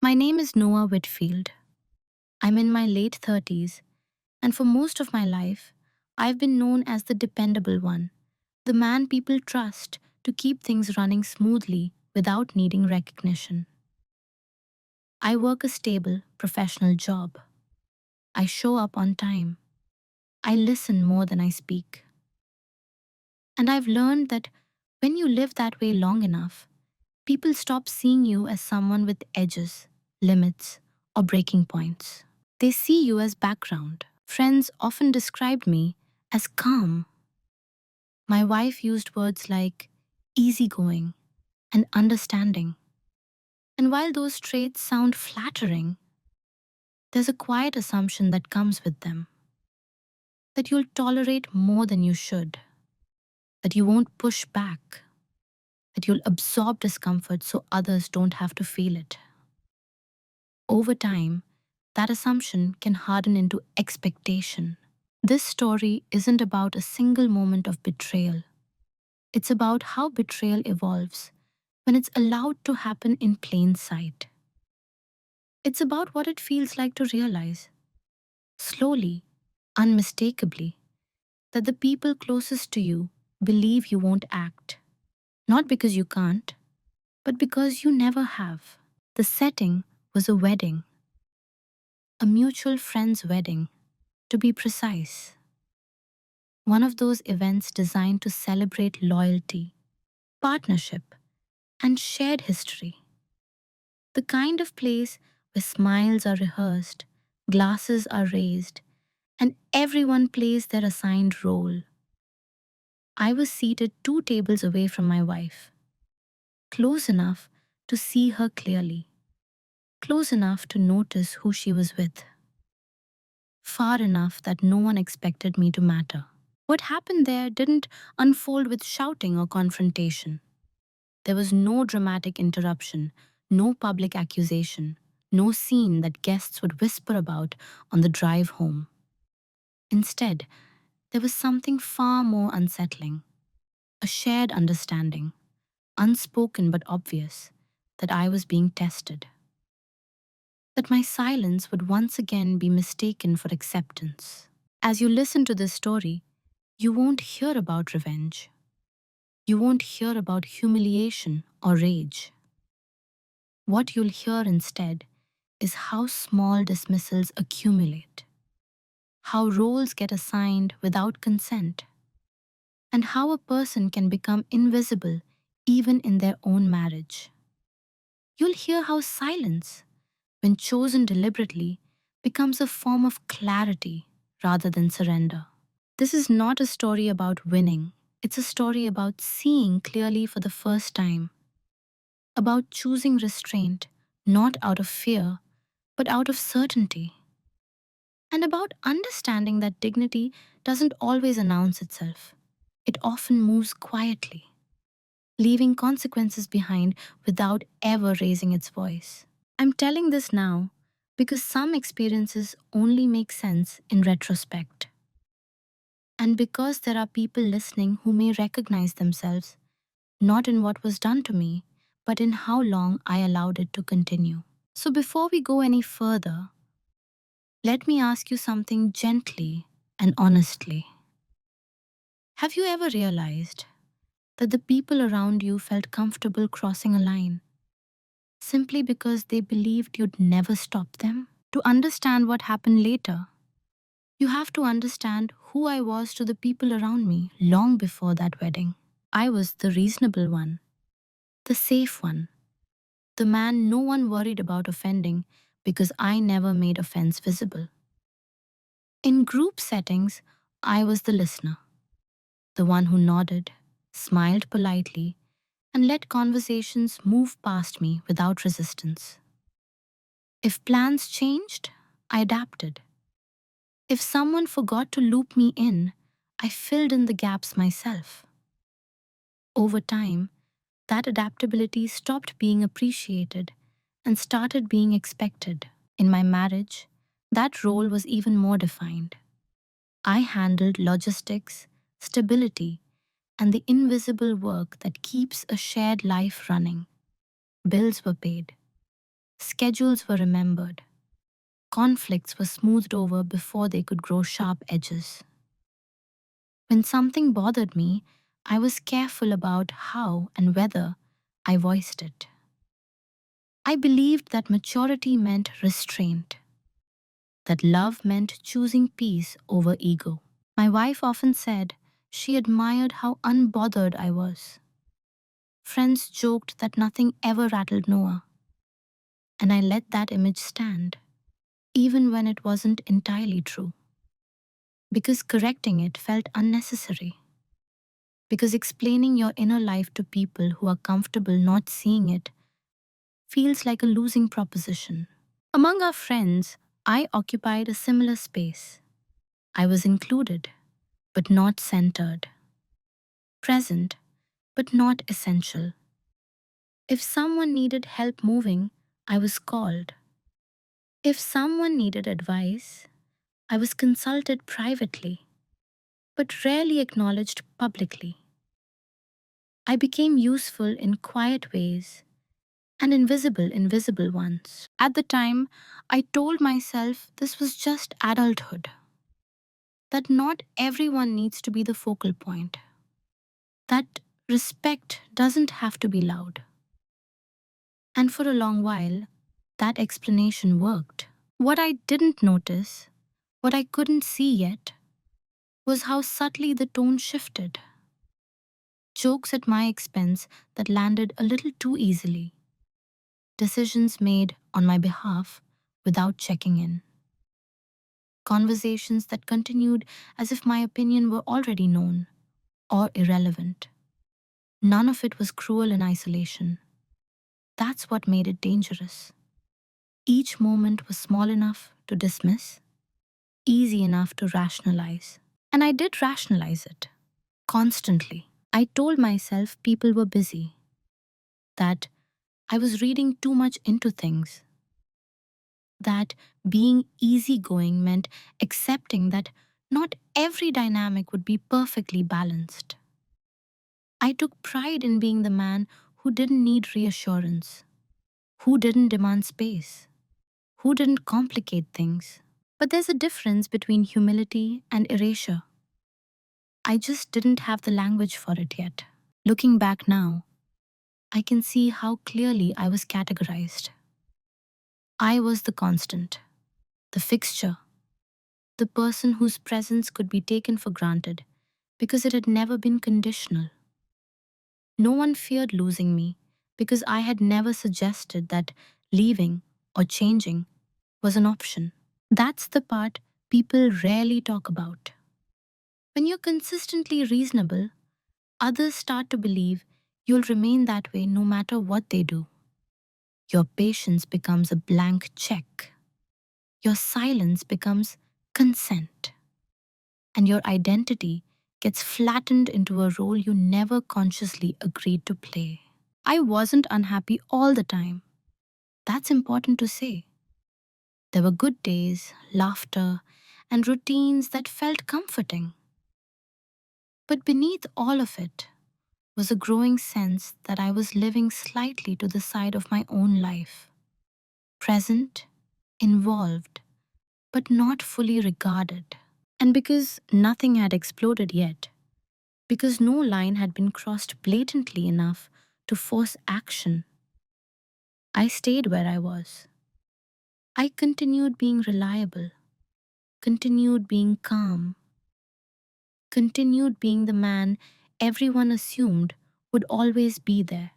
My name is Noah Whitfield. I'm in my late 30s, and for most of my life, I've been known as the dependable one, the man people trust to keep things running smoothly without needing recognition. I work a stable, professional job. I show up on time. I listen more than I speak. And I've learned that when you live that way long enough, people stop seeing you as someone with edges, limits, or breaking points. They see you as background. Friends often described me as calm. My wife used words like easygoing and understanding. And while those traits sound flattering, there's a quiet assumption that comes with them that you'll tolerate more than you should, that you won't push back, that you'll absorb discomfort so others don't have to feel it. Over time, that assumption can harden into expectation. This story isn't about a single moment of betrayal. It's about how betrayal evolves when it's allowed to happen in plain sight. It's about what it feels like to realize, slowly, unmistakably, that the people closest to you believe you won't act, not because you can't, but because you never have. The setting was a wedding, a mutual friend's wedding, to be precise. One of those events designed to celebrate loyalty, partnership, and shared history. The kind of place where smiles are rehearsed, glasses are raised, and everyone plays their assigned role. I was seated 2 tables away from my wife, close enough to see her clearly, close enough to notice who she was with, far enough that no one expected me to matter. What happened there didn't unfold with shouting or confrontation. There was no dramatic interruption, no public accusation, no scene that guests would whisper about on the drive home. Instead, there was something far more unsettling, a shared understanding, unspoken but obvious, that I was being tested, that my silence would once again be mistaken for acceptance. As you listen to this story, you won't hear about revenge. You won't hear about humiliation or rage. What you'll hear instead is how small dismissals accumulate, how roles get assigned without consent, and how a person can become invisible even in their own marriage. You'll hear how silence, when chosen deliberately, becomes a form of clarity rather than surrender. This is not a story about winning, it's a story about seeing clearly for the first time, about choosing restraint not out of fear, but out of certainty, and about understanding that dignity doesn't always announce itself. It often moves quietly, leaving consequences behind without ever raising its voice. I'm telling this now because some experiences only make sense in retrospect, and because there are people listening who may recognize themselves not in what was done to me, but in how long I allowed it to continue. So before we go any further, let me ask you something gently and honestly. Have you ever realized that the people around you felt comfortable crossing a line simply because they believed you'd never stop them? To understand what happened later, you have to understand who I was to the people around me long before that wedding. I was the reasonable one, the safe one, the man no one worried about offending because I never made offense visible. In group settings, I was the listener, the one who nodded, smiled politely, and let conversations move past me without resistance. If plans changed, I adapted. If someone forgot to loop me in, I filled in the gaps myself. Over time, that adaptability stopped being appreciated and started being expected. In my marriage, that role was even more defined. I handled logistics, stability, and the invisible work that keeps a shared life running. Bills were paid, Schedules were remembered. Conflicts were smoothed over before they could grow sharp edges. When something bothered me, I was careful about how and whether I voiced it. I believed that maturity meant restraint, that love meant choosing peace over ego. My wife often said she admired how unbothered I was. Friends joked that nothing ever rattled Noah, and I let that image stand, even when it wasn't entirely true. Because correcting it felt unnecessary. Because explaining your inner life to people who are comfortable not seeing it feels like a losing proposition. Among our friends, I occupied a similar space. I was included, but not centered, present, but not essential. If someone needed help moving, I was called. If someone needed advice, I was consulted privately, but rarely acknowledged publicly. I became useful in quiet ways and invisible in visible ones. At the time, I told myself this was just adulthood, that not everyone needs to be the focal point, that respect doesn't have to be loud. And for a long while, that explanation worked. What I didn't notice, what I couldn't see yet, was how subtly the tone shifted. Jokes at my expense that landed a little too easily. Decisions made on my behalf without checking in. Conversations that continued as if my opinion were already known or irrelevant. None of it was cruel in isolation. That's what made it dangerous. Each moment was small enough to dismiss, easy enough to rationalize. And I did rationalize it, constantly. I told myself people were busy, that I was reading too much into things, that being easygoing meant accepting that not every dynamic would be perfectly balanced. I took pride in being the man who didn't need reassurance, who didn't demand space, who didn't complicate things. But there's a difference between humility and erasure. I just didn't have the language for it yet. Looking back now, I can see how clearly I was categorized. I was the constant, the fixture, the person whose presence could be taken for granted because it had never been conditional. No one feared losing me because I had never suggested that leaving or changing was an option. That's the part people rarely talk about. When you're consistently reasonable, others start to believe you'll remain that way no matter what they do. Your patience becomes a blank check. Your silence becomes consent. And your identity gets flattened into a role you never consciously agreed to play. I wasn't unhappy all the time. That's important to say. There were good days, laughter, and routines that felt comforting. But beneath all of it was a growing sense that I was living slightly to the side of my own life. Present, involved, but not fully regarded. And because nothing had exploded yet, because no line had been crossed blatantly enough to force action, I stayed where I was. I continued being reliable, continued being calm, continued being the man everyone assumed would always be there,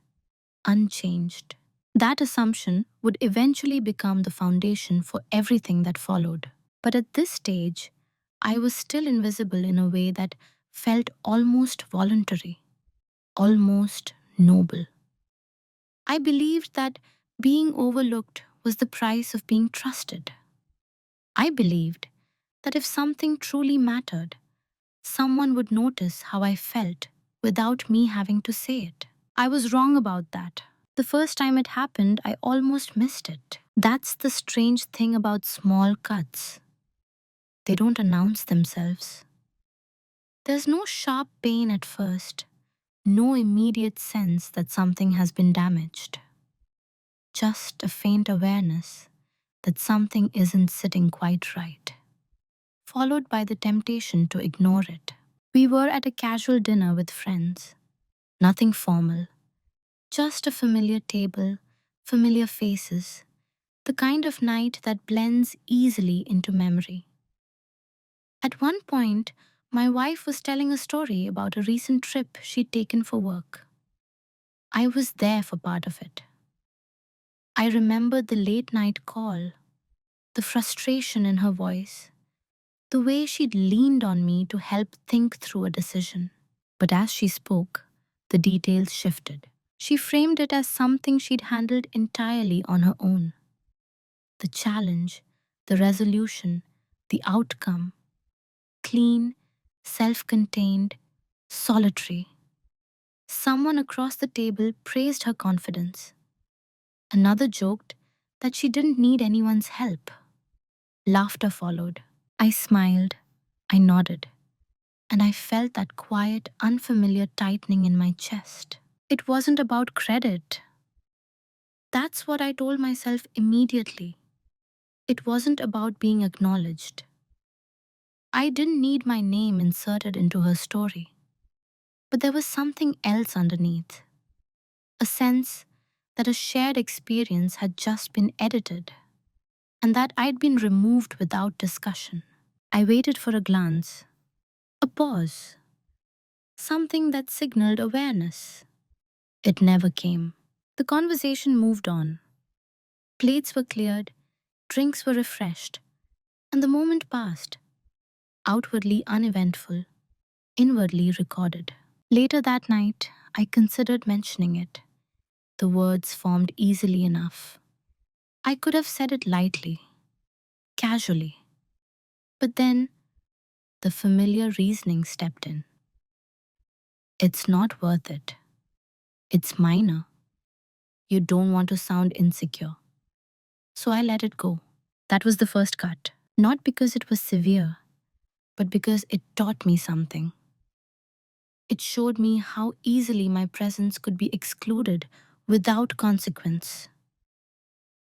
unchanged. That assumption would eventually become the foundation for everything that followed. But at this stage, I was still invisible in a way that felt almost voluntary, almost noble. I believed that being overlooked was the price of being trusted. I believed that if something truly mattered, someone would notice how I felt without me having to say it. I was wrong about that. The first time it happened, I almost missed it. That's the strange thing about small cuts. They don't announce themselves. There's no sharp pain at first, no immediate sense that something has been damaged. just a faint awareness that something isn't sitting quite right, followed by the temptation to ignore it. We were at a casual dinner with friends, nothing formal, just a familiar table, familiar faces, the kind of night that blends easily into memory. At one point, my wife was telling a story about a recent trip she'd taken for work. I was there for part of it. I remembered the late night call, the frustration in her voice, the way she'd leaned on me to help think through a decision. But as she spoke, the details shifted. She framed it as something she'd handled entirely on her own. The challenge, the resolution, the outcome, clean, self contained, solitary. Someone across the table praised her confidence. Another joked that she didn't need anyone's help. Laughter followed. I smiled, I nodded, and I felt that quiet, unfamiliar tightening in my chest. It wasn't about credit. That's what I told myself immediately. It wasn't about being acknowledged. I didn't need my name inserted into her story. But there was something else underneath, a sense that a shared experience had just been edited and that I'd been removed without discussion. I waited for a glance, a pause, something that signaled awareness. It never came. The conversation moved on. Plates were cleared, drinks were refreshed, and the moment passed, outwardly uneventful, inwardly recorded. Later that night, I considered mentioning it. The words formed easily enough. I could have said it lightly, casually. But then, the familiar reasoning stepped in. It's not worth it. It's minor. You don't want to sound insecure. So I let it go. That was the first cut. Not because it was severe, but because it taught me something. It showed me how easily my presence could be excluded without consequence.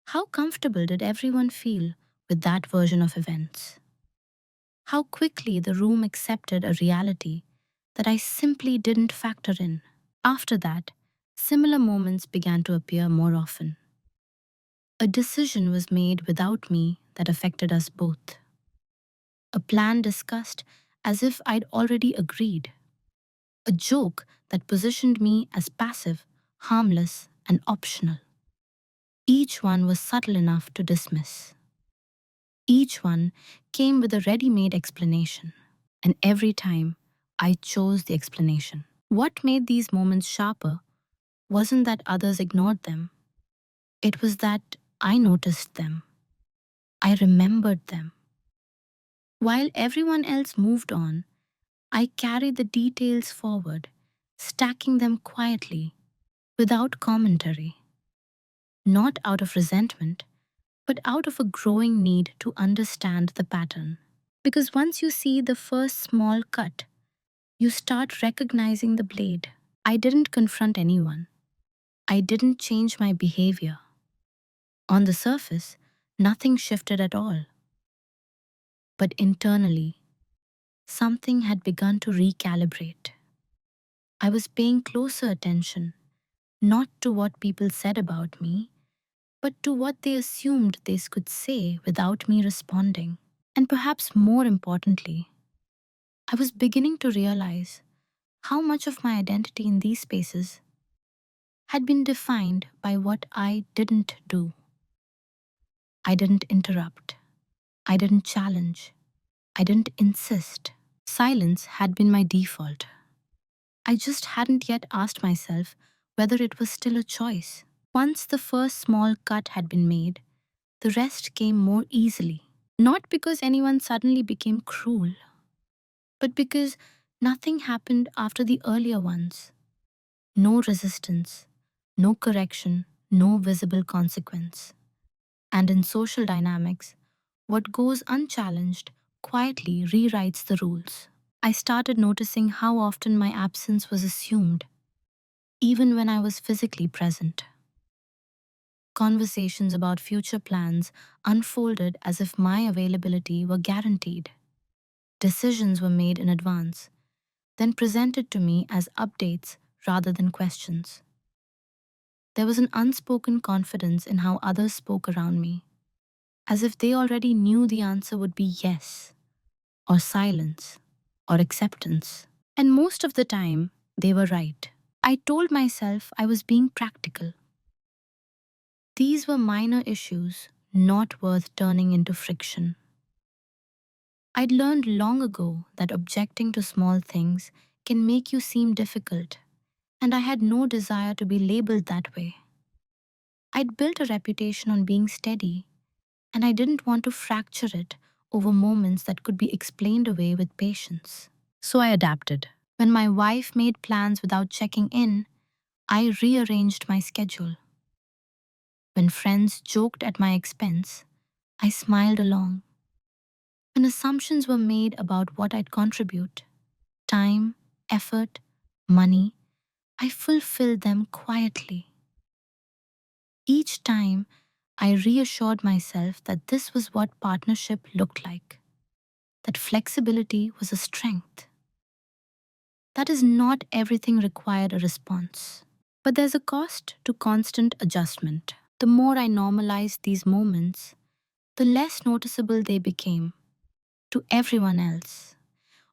How comfortable did everyone feel with that version of events? How quickly the room accepted a reality that I simply didn't factor in. After that, similar moments began to appear more often. A decision was made without me that affected us both. A plan discussed as if I'd already agreed. A joke that positioned me as passive, harmless, and optional. Each one was subtle enough to dismiss. Each one came with a ready-made explanation. And every time, I chose the explanation. What made these moments sharper wasn't that others ignored them. It was that I noticed them. I remembered them. While everyone else moved on, I carried the details forward, stacking them quietly, without commentary. Not out of resentment, but out of a growing need to understand the pattern. Because once you see the first small cut, you start recognizing the blade. I didn't confront anyone. I didn't change my behavior. On the surface, nothing shifted at all. But internally, something had begun to recalibrate. I was paying closer attention, not to what people said about me, but to what they assumed they could say without me responding. And perhaps more importantly, I was beginning to realize how much of my identity in these spaces had been defined by what I didn't do. I didn't interrupt. I didn't challenge. I didn't insist. Silence had been my default. I just hadn't yet asked myself whether it was still a choice. Once the first small cut had been made, the rest came more easily. Not because anyone suddenly became cruel, but because nothing happened after the earlier ones. No resistance, no correction, no visible consequence. And in social dynamics, what goes unchallenged quietly rewrites the rules. I started noticing how often my absence was assumed, even when I was physically present. Conversations about future plans unfolded as if my availability were guaranteed. Decisions were made in advance, then presented to me as updates rather than questions. There was an unspoken confidence in how others spoke around me, as if they already knew the answer would be yes, or silence, or acceptance. And most of the time, they were right. I told myself I was being practical. These were minor issues, not worth turning into friction. I'd learned long ago that objecting to small things can make you seem difficult, and I had no desire to be labeled that way. I'd built a reputation on being steady, and I didn't want to fracture it over moments that could be explained away with patience. So I adapted. When my wife made plans without checking in, I rearranged my schedule. When friends joked at my expense, I smiled along. When assumptions were made about what I'd contribute, time, effort, money, I fulfilled them quietly. Each time, I reassured myself that this was what partnership looked like, that flexibility was a strength. That is not everything required a response. But there's a cost to constant adjustment. The more I normalized these moments, the less noticeable they became to everyone else.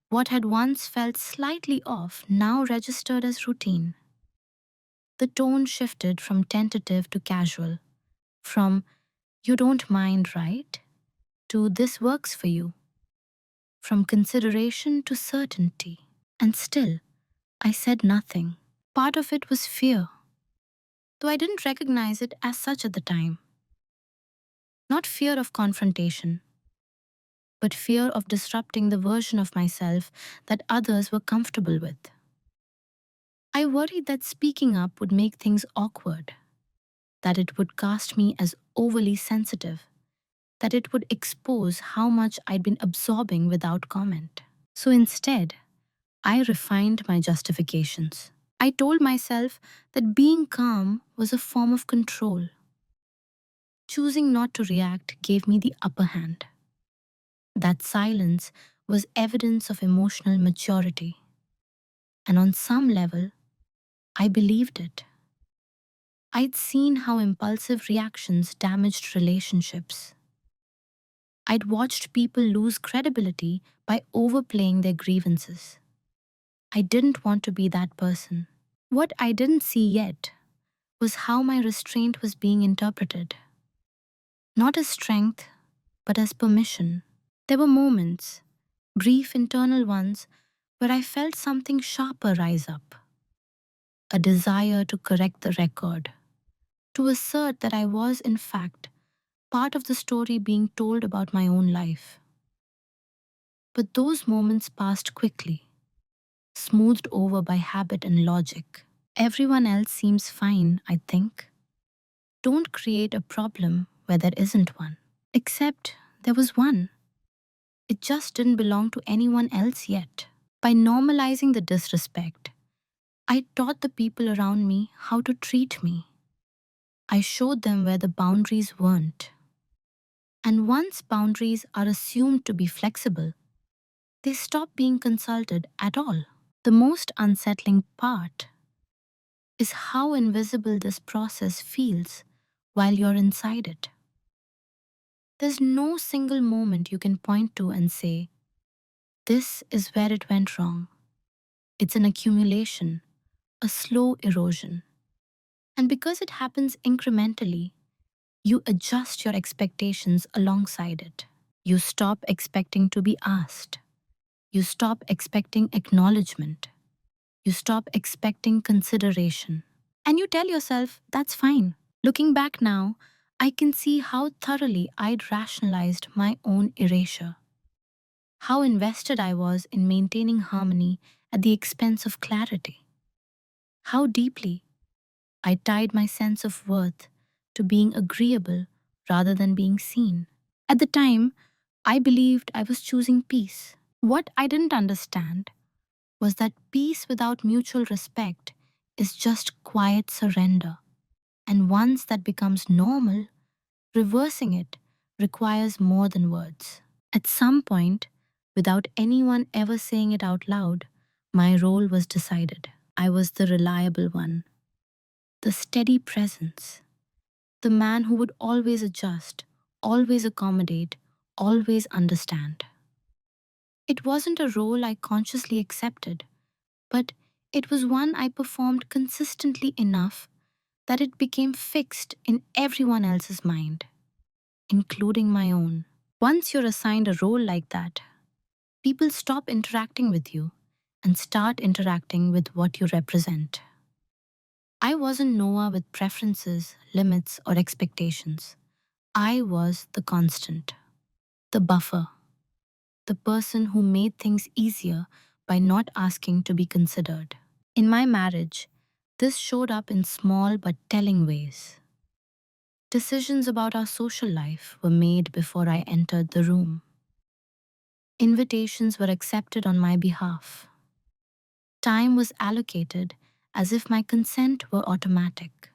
What had once felt slightly off now registered as routine. The tone shifted from tentative to casual, from "you don't mind, right?" to "this works for you," from consideration to certainty. And still, I said nothing. Part of it was fear, though I didn't recognize it as such at the time. Not fear of confrontation, but fear of disrupting the version of myself that others were comfortable with. I worried that speaking up would make things awkward, that it would cast me as overly sensitive, that it would expose how much I'd been absorbing without comment. So instead, I refined my justifications. I told myself that being calm was a form of control. Choosing not to react gave me the upper hand. That silence was evidence of emotional maturity. And on some level, I believed it. I'd seen how impulsive reactions damaged relationships. I'd watched people lose credibility by overplaying their grievances. I didn't want to be that person. What I didn't see yet was how my restraint was being interpreted. Not as strength, but as permission. There were moments, brief internal ones, where I felt something sharper rise up. A desire to correct the record, to assert that I was, in fact, part of the story being told about my own life. But those moments passed quickly, smoothed over by habit and logic. Everyone else seems fine, I think. Don't create a problem where there isn't one. Except there was one. It just didn't belong to anyone else yet. By normalizing the disrespect, I taught the people around me how to treat me. I showed them where the boundaries weren't. And once boundaries are assumed to be flexible, they stop being consulted at all. The most unsettling part is how invisible this process feels while you're inside it. There's no single moment you can point to and say, "This is where it went wrong." It's an accumulation, a slow erosion. And because it happens incrementally, you adjust your expectations alongside it. You stop expecting to be asked. You stop expecting acknowledgement. You stop expecting consideration. And you tell yourself, that's fine. Looking back now, I can see how thoroughly I'd rationalized my own erasure. How invested I was in maintaining harmony at the expense of clarity. How deeply I tied my sense of worth to being agreeable rather than being seen. At the time, I believed I was choosing peace. What I didn't understand was that peace without mutual respect is just quiet surrender. And once that becomes normal, reversing it requires more than words. At some point, without anyone ever saying it out loud, my role was decided. I was the reliable one, the steady presence, the man who would always adjust, always accommodate, always understand. It wasn't a role I consciously accepted, but it was one I performed consistently enough that it became fixed in everyone else's mind, including my own. Once you're assigned a role like that, people stop interacting with you and start interacting with what you represent. I wasn't Noah with preferences, limits, or expectations. I was the constant, the buffer, the person who made things easier by not asking to be considered. In my marriage, this showed up in small but telling ways. Decisions about our social life were made before I entered the room. Invitations were accepted on my behalf. Time was allocated as if my consent were automatic.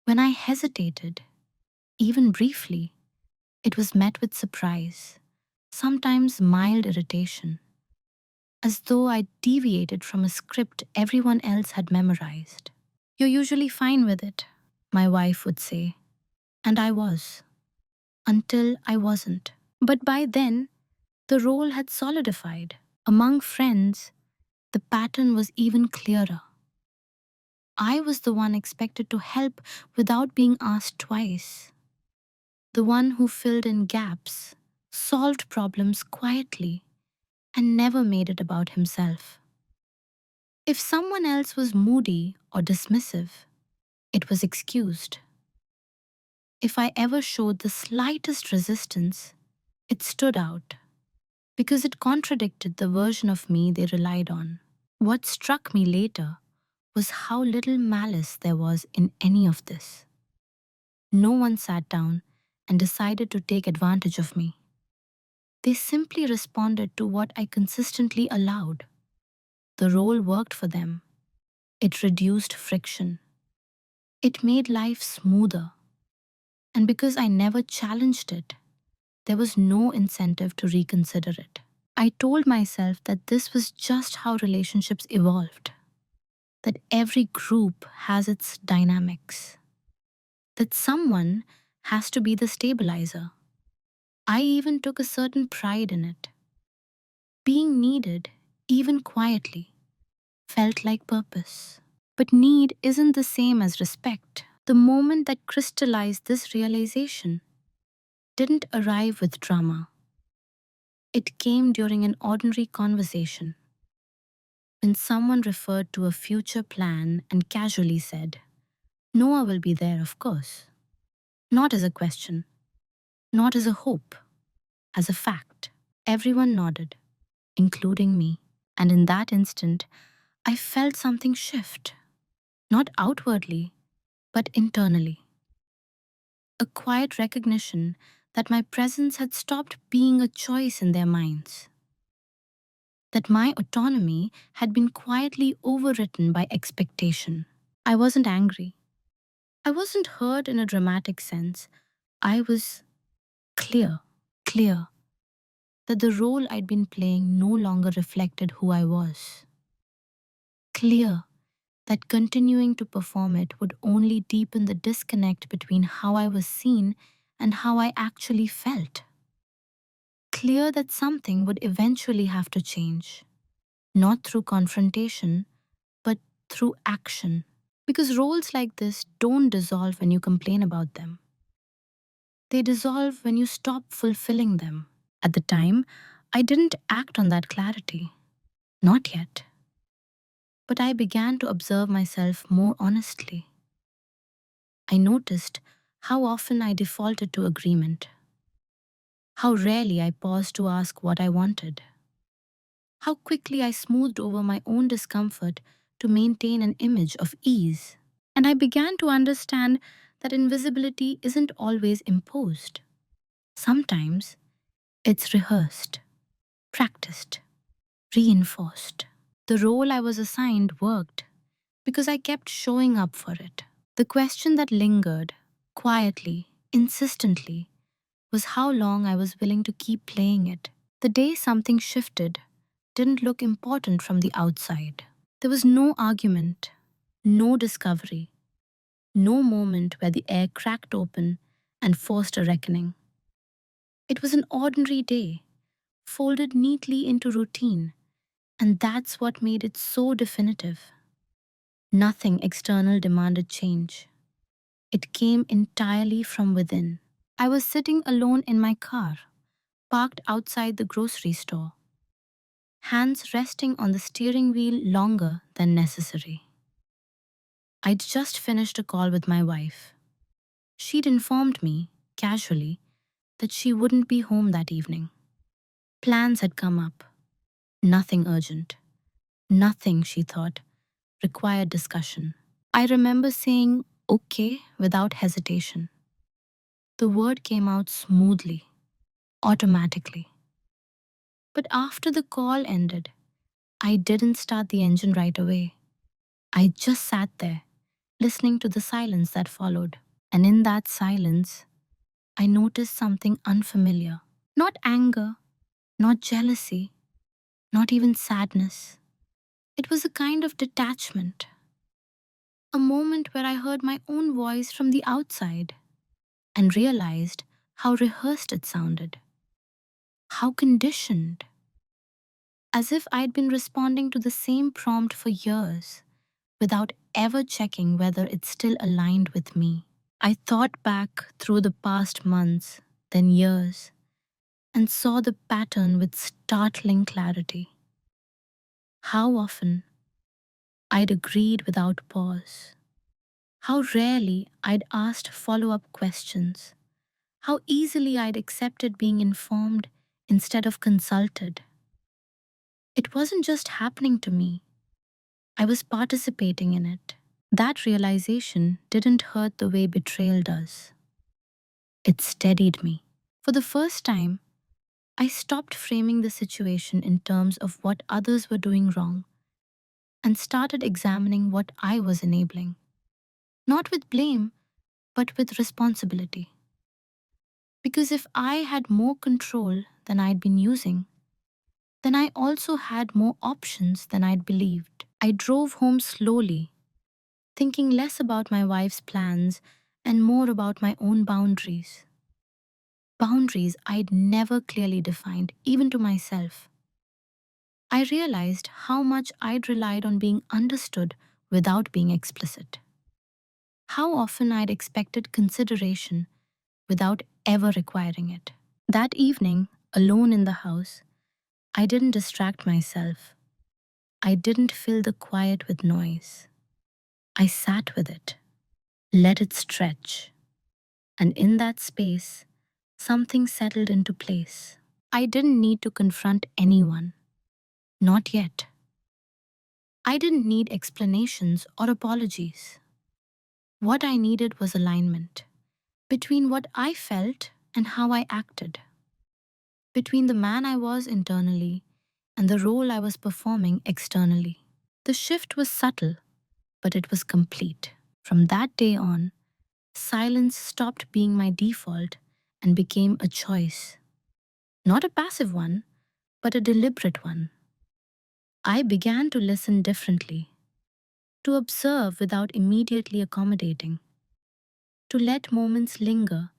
When I hesitated, even briefly, it was met with surprise, sometimes mild irritation, as though I deviated from a script everyone else had memorized. "You're usually fine with it," my wife would say, and I was, until I wasn't. But by then, the role had solidified. Among friends, the pattern was even clearer. I was the one expected to help without being asked twice, the one who filled in gaps, solved problems quietly, and never made it about himself. If someone else was moody or dismissive, it was excused. If I ever showed the slightest resistance, it stood out because it contradicted the version of me they relied on. What struck me later was how little malice there was in any of this. No one sat down and decided to take advantage of me. They simply responded to what I consistently allowed. The role worked for them. It reduced friction. It made life smoother. And because I never challenged it, there was no incentive to reconsider it. I told myself that this was just how relationships evolved, that every group has its dynamics, that someone has to be the stabilizer. I even took a certain pride in it. Being needed, even quietly, felt like purpose. But need isn't the same as respect. The moment that crystallized this realization didn't arrive with drama. It came during an ordinary conversation. When someone referred to a future plan and casually said, "Noah will be there, of course." Not as a question, not as a hope, as a fact. Everyone nodded, including me. And in that instant, I felt something shift. Not outwardly, but internally. A quiet recognition that my presence had stopped being a choice in their minds. That my autonomy had been quietly overwritten by expectation. I wasn't angry. I wasn't hurt in a dramatic sense. I was clear, clear that the role I'd been playing no longer reflected who I was. Clear that continuing to perform it would only deepen the disconnect between how I was seen and how I actually felt. Clear that something would eventually have to change, not through confrontation, but through action. Because roles like this don't dissolve when you complain about them. They dissolve when you stop fulfilling them. At the time, I didn't act on that clarity. Not yet. But I began to observe myself more honestly. I noticed how often I defaulted to agreement, how rarely I paused to ask what I wanted, how quickly I smoothed over my own discomfort to maintain an image of ease. And I began to understand that invisibility isn't always imposed. Sometimes it's rehearsed, practiced, reinforced. The role I was assigned worked because I kept showing up for it. The question that lingered, quietly, insistently, was how long I was willing to keep playing it. The day something shifted didn't look important from the outside. There was no argument, no discovery, no moment where the air cracked open and forced a reckoning. It was an ordinary day, folded neatly into routine, and that's what made it so definitive. Nothing external demanded change. It came entirely from within. I was sitting alone in my car, parked outside the grocery store, hands resting on the steering wheel longer than necessary. I'd just finished a call with my wife. She'd informed me, casually, that she wouldn't be home that evening. Plans had come up. Nothing urgent. Nothing, she thought, required discussion. I remember saying, okay, without hesitation. The word came out smoothly, automatically. But after the call ended, I didn't start the engine right away. I just sat there, listening to the silence that followed. And in that silence, I noticed something unfamiliar. Not anger, not jealousy, not even sadness. It was a kind of detachment. A moment where I heard my own voice from the outside and realized how rehearsed it sounded, how conditioned, as if I'd been responding to the same prompt for years without ever checking whether it still aligned with me. I thought back through the past months, then years, and saw the pattern with startling clarity. How often I'd agreed without pause. How rarely I'd asked follow-up questions. How easily I'd accepted being informed instead of consulted. It wasn't just happening to me. I was participating in it. That realization didn't hurt the way betrayal does. It steadied me. For the first time, I stopped framing the situation in terms of what others were doing wrong and started examining what I was enabling. Not with blame, but with responsibility. Because if I had more control than I'd been using, then I also had more options than I'd believed. I drove home slowly, thinking less about my wife's plans and more about my own boundaries. Boundaries I'd never clearly defined, even to myself. I realized how much I'd relied on being understood without being explicit. How often I'd expected consideration without ever requiring it. That evening, alone in the house, I didn't distract myself. I didn't fill the quiet with noise. I sat with it, let it stretch, and in that space, something settled into place. I didn't need to confront anyone. Not yet. I didn't need explanations or apologies. What I needed was alignment between what I felt and how I acted, between the man I was internally and the role I was performing externally. The shift was subtle, but it was complete. From that day on, silence stopped being my default and became a choice. Not a passive one, but a deliberate one. I began to listen differently, to observe without immediately accommodating, to let moments linger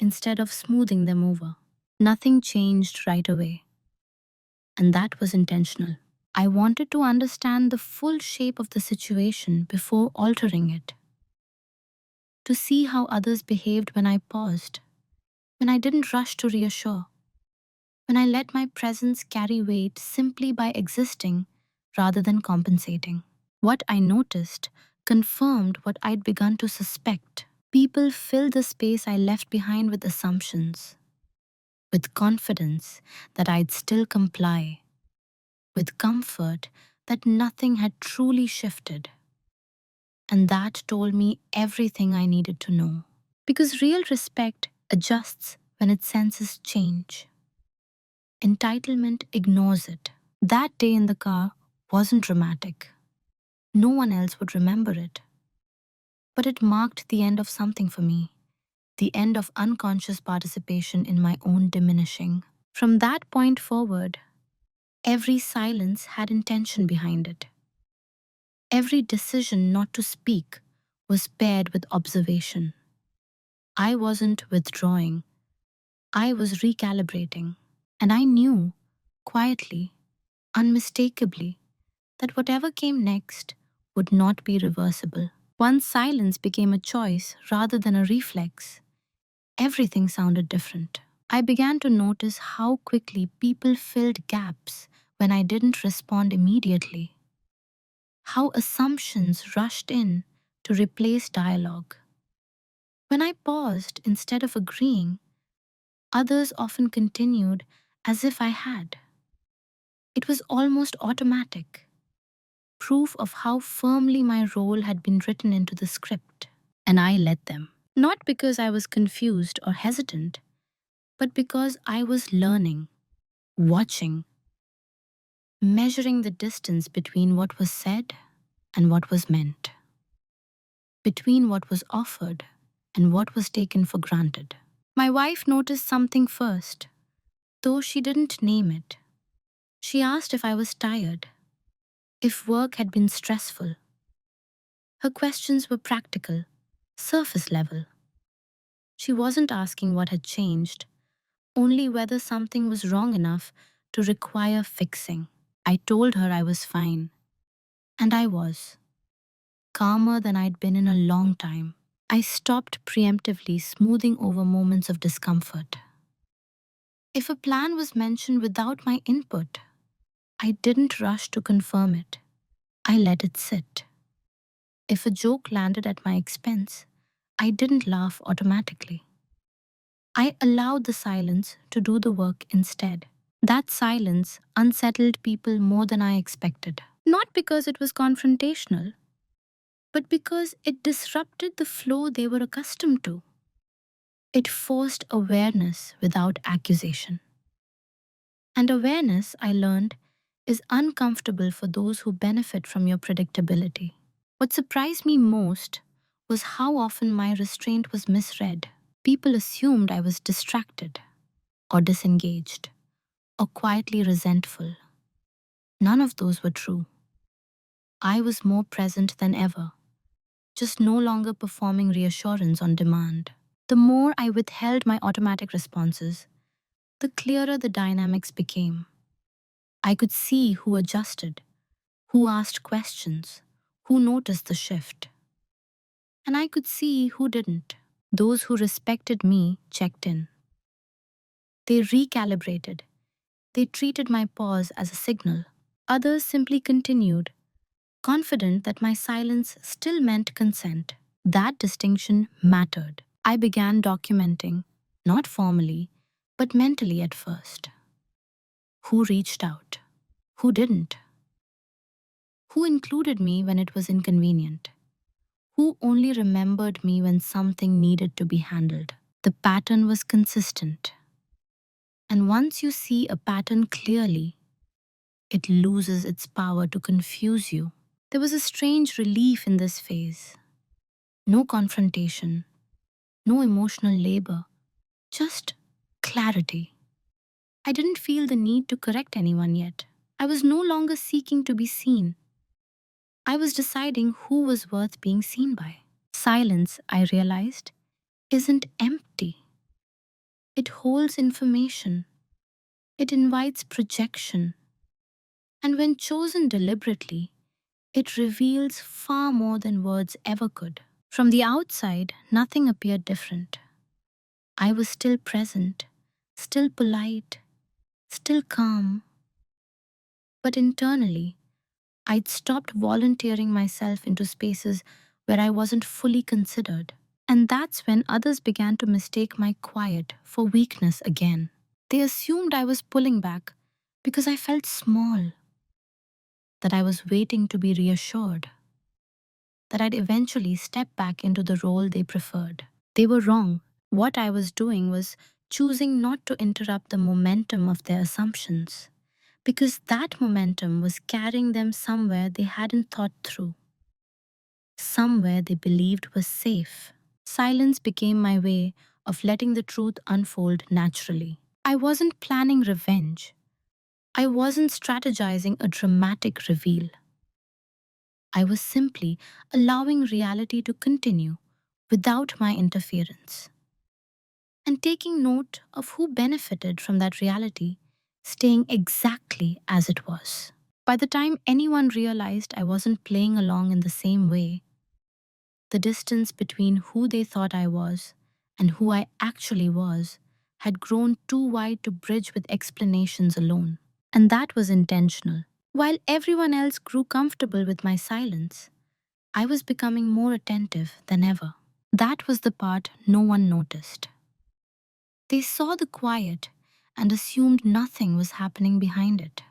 instead of smoothing them over. Nothing changed right away, and that was intentional. I wanted to understand the full shape of the situation before altering it, to see how others behaved when I paused, when I didn't rush to reassure, when I let my presence carry weight simply by existing rather than compensating. What I noticed confirmed what I'd begun to suspect. People filled the space I left behind with assumptions, with confidence that I'd still comply, with comfort that nothing had truly shifted. And that told me everything I needed to know. Because real respect adjusts when it senses change. Entitlement ignores it. That day in the car wasn't dramatic. No one else would remember it. But it marked the end of something for me, the end of unconscious participation in my own diminishing. From that point forward, every silence had intention behind it. Every decision not to speak was paired with observation. I wasn't withdrawing, I was recalibrating. And I knew, quietly, unmistakably, that whatever came next would not be reversible. Once silence became a choice rather than a reflex, everything sounded different. I began to notice how quickly people filled gaps when I didn't respond immediately, how assumptions rushed in to replace dialogue. When I paused instead of agreeing, others often continued as if I had. It was almost automatic, proof of how firmly my role had been written into the script. And I let them. Not because I was confused or hesitant, but because I was learning, watching, measuring the distance between what was said and what was meant, between what was offered and what was taken for granted. My wife noticed something first, though she didn't name it. She asked if I was tired, if work had been stressful. Her questions were practical, surface level. She wasn't asking what had changed, only whether something was wrong enough to require fixing. I told her I was fine, and I was, calmer than I'd been in a long time. I stopped preemptively smoothing over moments of discomfort. If a plan was mentioned without my input, I didn't rush to confirm it. I let it sit. If a joke landed at my expense, I didn't laugh automatically. I allowed the silence to do the work instead. That silence unsettled people more than I expected. Not because it was confrontational, but because it disrupted the flow they were accustomed to. It forced awareness without accusation. And awareness, I learned, is uncomfortable for those who benefit from your predictability. What surprised me most was how often my restraint was misread. People assumed I was distracted, or disengaged, or quietly resentful. None of those were true. I was more present than ever, just no longer performing reassurance on demand. The more I withheld my automatic responses, the clearer the dynamics became. I could see who adjusted, who asked questions, who noticed the shift. And I could see who didn't. Those who respected me checked in. They recalibrated. They treated my pause as a signal. Others simply continued, confident that my silence still meant consent. That distinction mattered. I began documenting, not formally, but mentally at first. Who reached out? Who didn't? Who included me when it was inconvenient? Who only remembered me when something needed to be handled? The pattern was consistent. And once you see a pattern clearly, it loses its power to confuse you. There was a strange relief in this phase. No confrontation, no emotional labor, just clarity. I didn't feel the need to correct anyone yet. I was no longer seeking to be seen. I was deciding who was worth being seen by. Silence, I realized, isn't empty. It holds information. It invites projection. And when chosen deliberately, it reveals far more than words ever could. From the outside, nothing appeared different. I was still present, still polite, still calm. But internally, I'd stopped volunteering myself into spaces where I wasn't fully considered. And that's when others began to mistake my quiet for weakness again. They assumed I was pulling back because I felt small, that I was waiting to be reassured, that I'd eventually step back into the role they preferred. They were wrong. What I was doing was choosing not to interrupt the momentum of their assumptions, because that momentum was carrying them somewhere they hadn't thought through. somewhere they believed was safe. Silence became my way of letting the truth unfold naturally. I wasn't planning revenge. I wasn't strategizing a dramatic reveal. I was simply allowing reality to continue without my interference and taking note of who benefited from that reality staying exactly as it was. By the time anyone realized I wasn't playing along in the same way, the distance between who they thought I was and who I actually was had grown too wide to bridge with explanations alone. And that was intentional. While everyone else grew comfortable with my silence, I was becoming more attentive than ever. That was the part no one noticed. They saw the quiet and assumed nothing was happening behind it.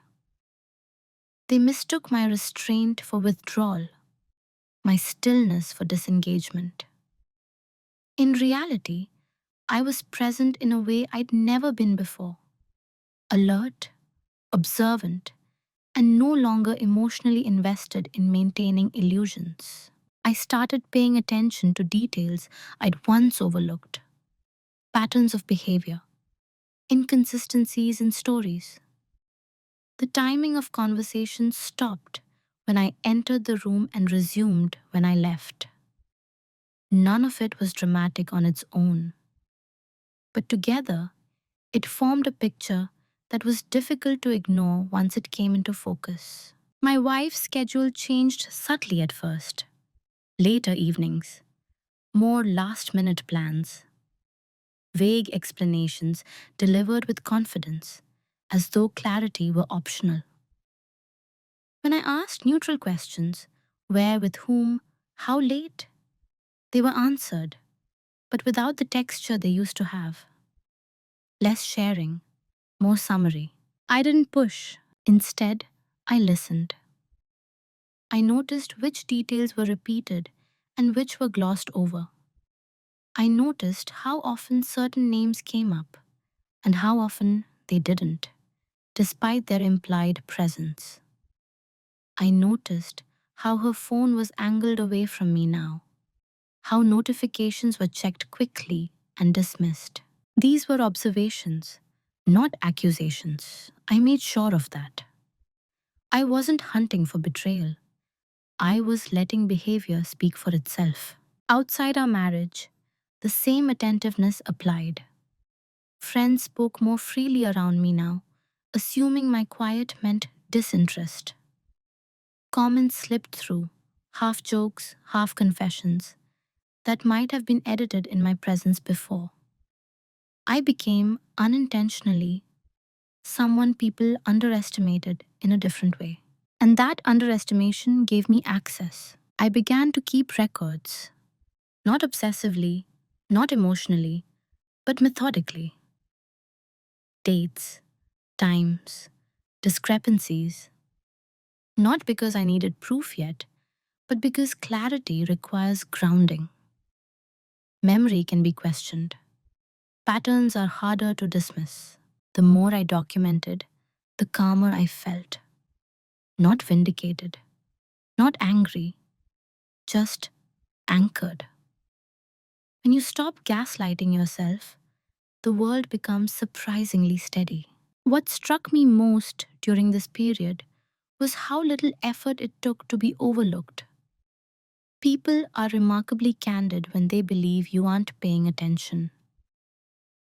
They mistook my restraint for withdrawal, my stillness for disengagement. In reality, I was present in a way I'd never been before, alert, observant, and no longer emotionally invested in maintaining illusions. I started paying attention to details I'd once overlooked, patterns of behavior, inconsistencies in stories. The timing of conversations stopped when I entered the room and resumed when I left. None of it was dramatic on its own, but together it formed a picture that was difficult to ignore once it came into focus. My wife's schedule changed subtly at first. Later evenings, more last minute plans, vague explanations delivered with confidence, as though clarity were optional. When I asked neutral questions, where, with whom, how late, they were answered, but without the texture they used to have. Less sharing, more summary. I didn't push. Instead, I listened. I noticed which details were repeated and which were glossed over. I noticed how often certain names came up and how often they didn't, despite their implied presence. I noticed how her phone was angled away from me now, how notifications were checked quickly and dismissed. These were observations, not accusations. I made sure of that. I wasn't hunting for betrayal. I was letting behavior speak for itself. Outside our marriage, the same attentiveness applied. Friends spoke more freely around me now, assuming my quiet meant disinterest. Comments slipped through, half jokes, half confessions, that might have been edited in my presence before. I became, unintentionally, someone people underestimated in a different way. And that underestimation gave me access. I began to keep records, not obsessively, not emotionally, but methodically. Dates, times, discrepancies. Not because I needed proof yet, but because clarity requires grounding. Memory can be questioned. Patterns are harder to dismiss. The more I documented, the calmer I felt. Not vindicated, not angry, just anchored. When you stop gaslighting yourself, the world becomes surprisingly steady. What struck me most during this period was how little effort it took to be overlooked. People are remarkably candid when they believe you aren't paying attention.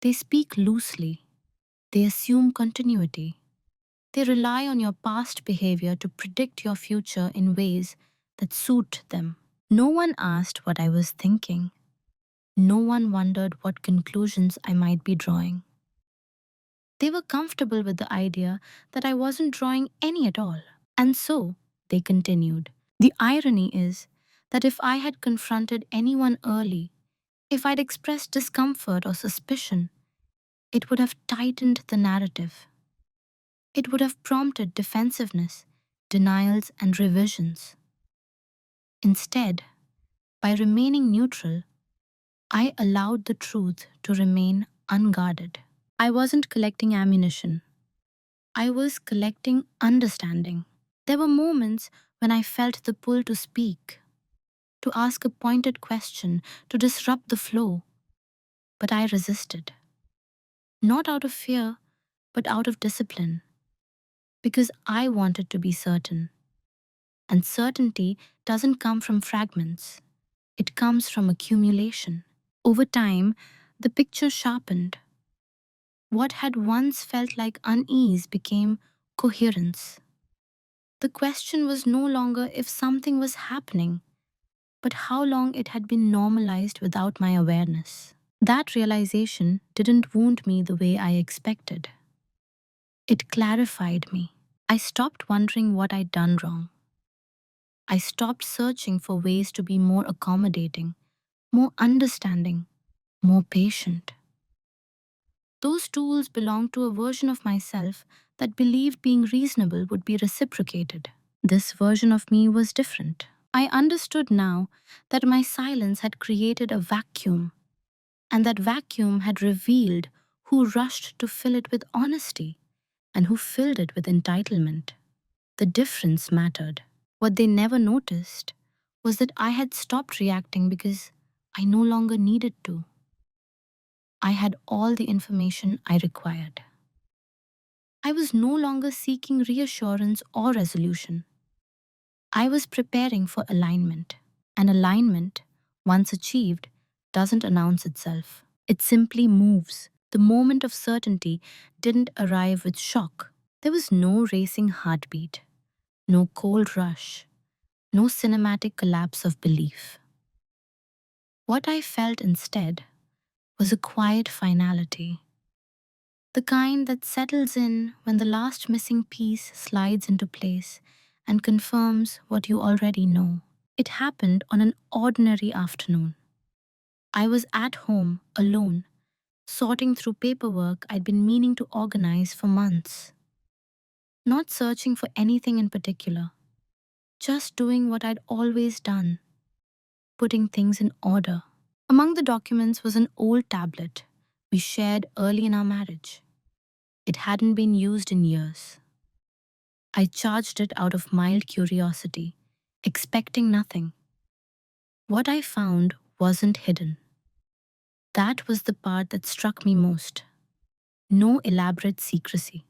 They speak loosely, they assume continuity, they rely on your past behavior to predict your future in ways that suit them. No one asked what I was thinking. No one wondered what conclusions I might be drawing. They were comfortable with the idea that I wasn't drawing any at all. And so, they continued. The irony is that if I had confronted anyone early, if I'd expressed discomfort or suspicion, it would have tightened the narrative. It would have prompted defensiveness, denials, and revisions. Instead, by remaining neutral, I allowed the truth to remain unguarded. I wasn't collecting ammunition. I was collecting understanding. There were moments when I felt the pull to speak, to ask a pointed question, to disrupt the flow. But I resisted. Not out of fear, but out of discipline. Because I wanted to be certain. And certainty doesn't come from fragments, it comes from accumulation. Over time, the picture sharpened. What had once felt like unease became coherence. The question was no longer if something was happening, but how long it had been normalized without my awareness. That realization didn't wound me the way I expected. It clarified me. I stopped wondering what I'd done wrong. I stopped searching for ways to be more accommodating, more understanding, more patient. Those tools belonged to a version of myself that believed being reasonable would be reciprocated. This version of me was different. I understood now that my silence had created a vacuum, and that vacuum had revealed who rushed to fill it with honesty and who filled it with entitlement. The difference mattered. What they never noticed was that I had stopped reacting because I no longer needed to. I had all the information I required. I was no longer seeking reassurance or resolution. I was preparing for alignment. And alignment, once achieved, doesn't announce itself. It simply moves. The moment of certainty didn't arrive with shock. There was no racing heartbeat, no cold rush, no cinematic collapse of belief. What I felt instead was a quiet finality, the kind that settles in when the last missing piece slides into place and confirms what you already know. It happened on an ordinary afternoon. I was at home, alone, sorting through paperwork I'd been meaning to organize for months. Not searching for anything in particular, just doing what I'd always done, putting things in order. Among the documents was an old tablet we shared early in our marriage. It hadn't been used in years. I charged it out of mild curiosity, expecting nothing. What I found wasn't hidden. That was the part that struck me most. No elaborate secrecy,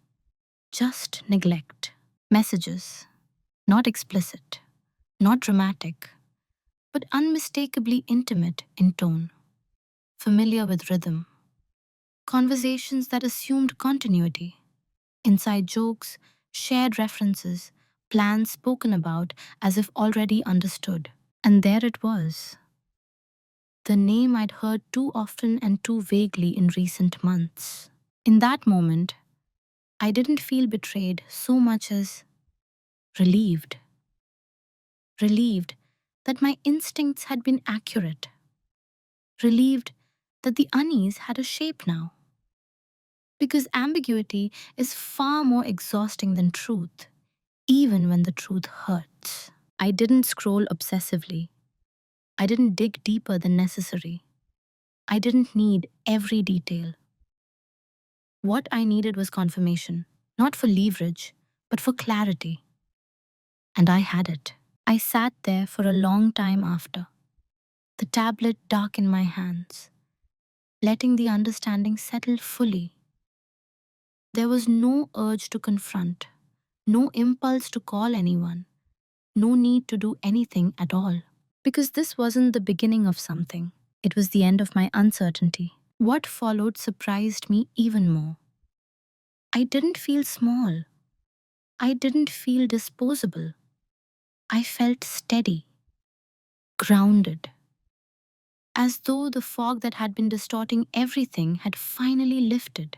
just neglect. Messages, not explicit, not dramatic, but unmistakably intimate in tone, familiar with rhythm. Conversations that assumed continuity, inside jokes, shared references, plans spoken about as if already understood. And there it was, the name I'd heard too often and too vaguely in recent months. In that moment, I didn't feel betrayed so much as relieved. Relieved that my instincts had been accurate. Relieved that the unease had a shape now. Because ambiguity is far more exhausting than truth, even when the truth hurts. I didn't scroll obsessively. I didn't dig deeper than necessary. I didn't need every detail. What I needed was confirmation, not for leverage, but for clarity. And I had it. I sat there for a long time after, the tablet dark in my hands, letting the understanding settle fully. There was no urge to confront, no impulse to call anyone, no need to do anything at all. Because this wasn't the beginning of something, it was the end of my uncertainty. What followed surprised me even more. I didn't feel small. I didn't feel disposable. I felt steady, grounded, as though the fog that had been distorting everything had finally lifted,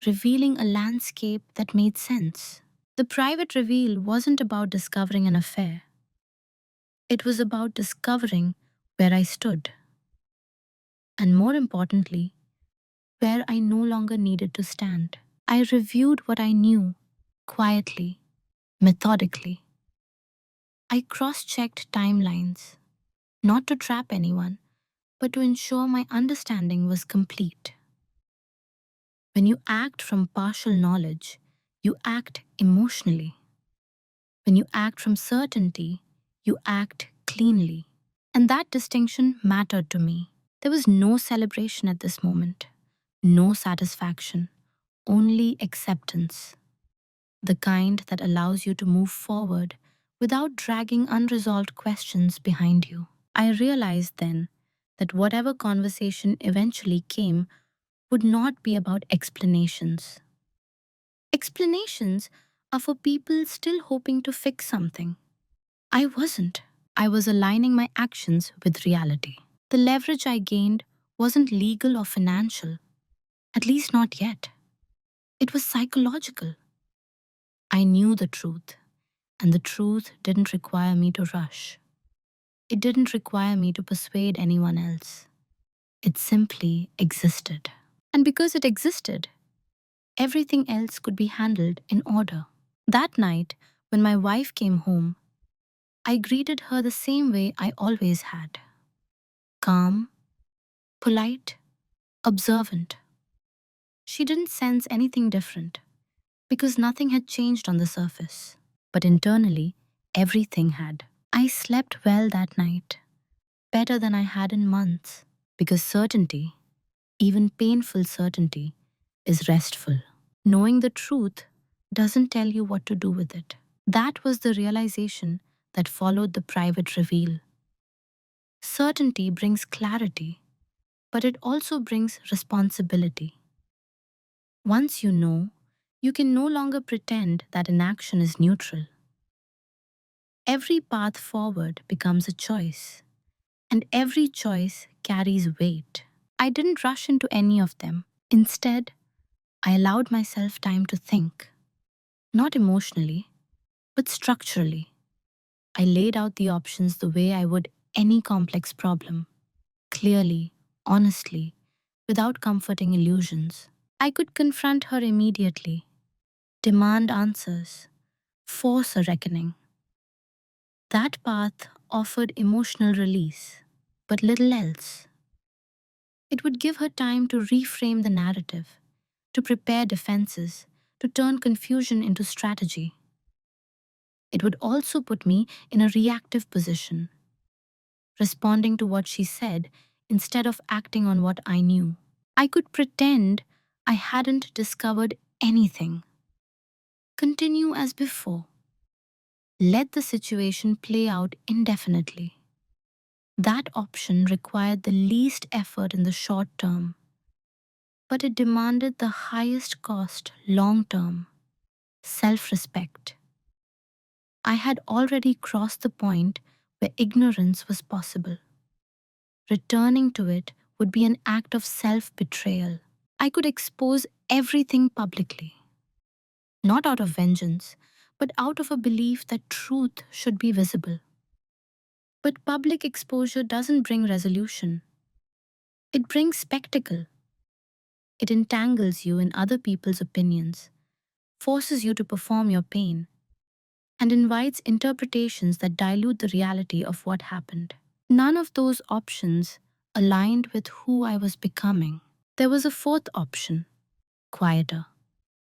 revealing a landscape that made sense. The private reveal wasn't about discovering an affair. It was about discovering where I stood, and more importantly, where I no longer needed to stand. I reviewed what I knew, quietly, methodically. I cross-checked timelines, not to trap anyone, but to ensure my understanding was complete. When you act from partial knowledge, you act emotionally. When you act from certainty, you act cleanly. And that distinction mattered to me. There was no celebration at this moment, no satisfaction, only acceptance, the kind that allows you to move forward without dragging unresolved questions behind you. I realized then that whatever conversation eventually came would not be about explanations. Explanations are for people still hoping to fix something. I wasn't. I was aligning my actions with reality. The leverage I gained wasn't legal or financial, at least not yet. It was psychological. I knew the truth, and the truth didn't require me to rush. It didn't require me to persuade anyone else. It simply existed. And because it existed, everything else could be handled in order. That night, when my wife came home, I greeted her the same way I always had: calm, polite, observant. She didn't sense anything different because nothing had changed on the surface. But internally, everything had. I slept well that night, better than I had in months, because certainty, even painful certainty, is restful. Knowing the truth doesn't tell you what to do with it. That was the realization that followed the private reveal. Certainty brings clarity, but it also brings responsibility. Once you know, you can no longer pretend that an action is neutral. Every path forward becomes a choice, and every choice carries weight. I didn't rush into any of them. Instead, I allowed myself time to think, not emotionally, but structurally. I laid out the options the way I would any complex problem, clearly, honestly, without comforting illusions. I could confront her immediately, demand answers, force a reckoning. That path offered emotional release, but little else. It would give her time to reframe the narrative, to prepare defenses, to turn confusion into strategy. It would also put me in a reactive position, responding to what she said instead of acting on what I knew. I could pretend I hadn't discovered anything, continue as before, let the situation play out indefinitely. That option required the least effort in the short term, but it demanded the highest cost long term: self respect. I had already crossed the point where ignorance was possible. Returning to it would be an act of self betrayal. I could expose everything publicly, not out of vengeance, but out of a belief that truth should be visible. But public exposure doesn't bring resolution, it brings spectacle. It entangles you in other people's opinions, forces you to perform your pain, and invites interpretations that dilute the reality of what happened. None of those options aligned with who I was becoming. There was a fourth option: quieter,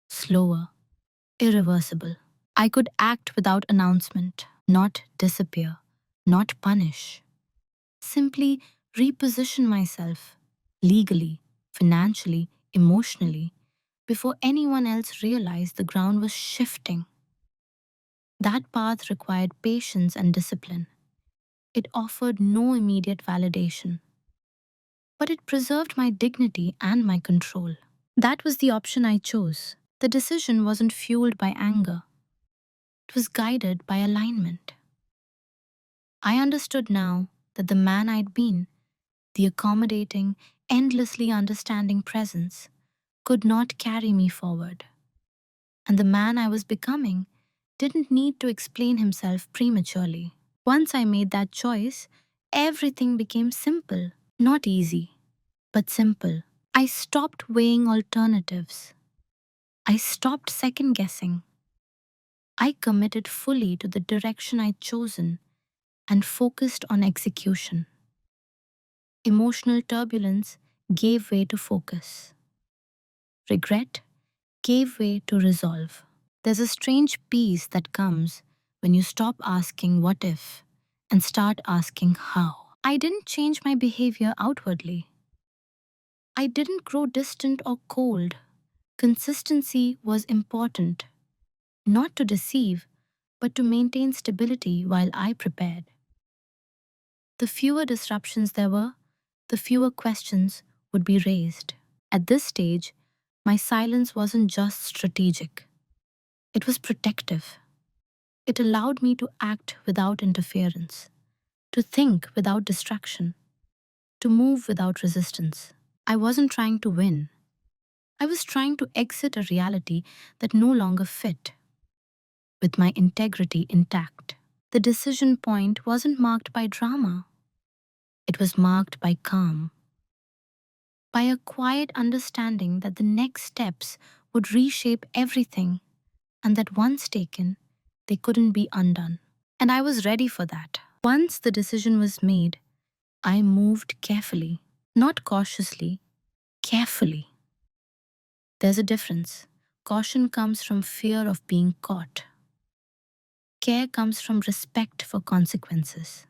slower, irreversible. I could act without announcement, not disappear, not punish. Simply reposition myself legally, financially, emotionally, before anyone else realized the ground was shifting. That path required patience and discipline. It offered no immediate validation, but it preserved my dignity and my control. That was the option I chose. The decision wasn't fueled by anger, it was guided by alignment. I understood now that the man I'd been, the accommodating, endlessly understanding presence, could not carry me forward. And the man I was becoming didn't need to explain himself prematurely. Once I made that choice, everything became simple. Not easy, but simple. I stopped weighing alternatives. I stopped second guessing. I committed fully to the direction I'd chosen and focused on execution. Emotional turbulence gave way to focus. Regret gave way to resolve. There's a strange peace that comes when you stop asking what if and start asking how. I didn't change my behavior outwardly. I didn't grow distant or cold. Consistency was important, not to deceive, but to maintain stability while I prepared. The fewer disruptions there were, the fewer questions would be raised. At this stage, my silence wasn't just strategic, it was protective. It allowed me to act without interference, to think without distraction, to move without resistance. I wasn't trying to win. I was trying to exit a reality that no longer fit, with my integrity intact. The decision point wasn't marked by drama, it was marked by calm, by a quiet understanding that the next steps would reshape everything and that once taken, they couldn't be undone. And I was ready for that. Once the decision was made, I moved carefully, not cautiously, carefully. There's a difference. Caution comes from fear of being caught. Care comes from respect for consequences.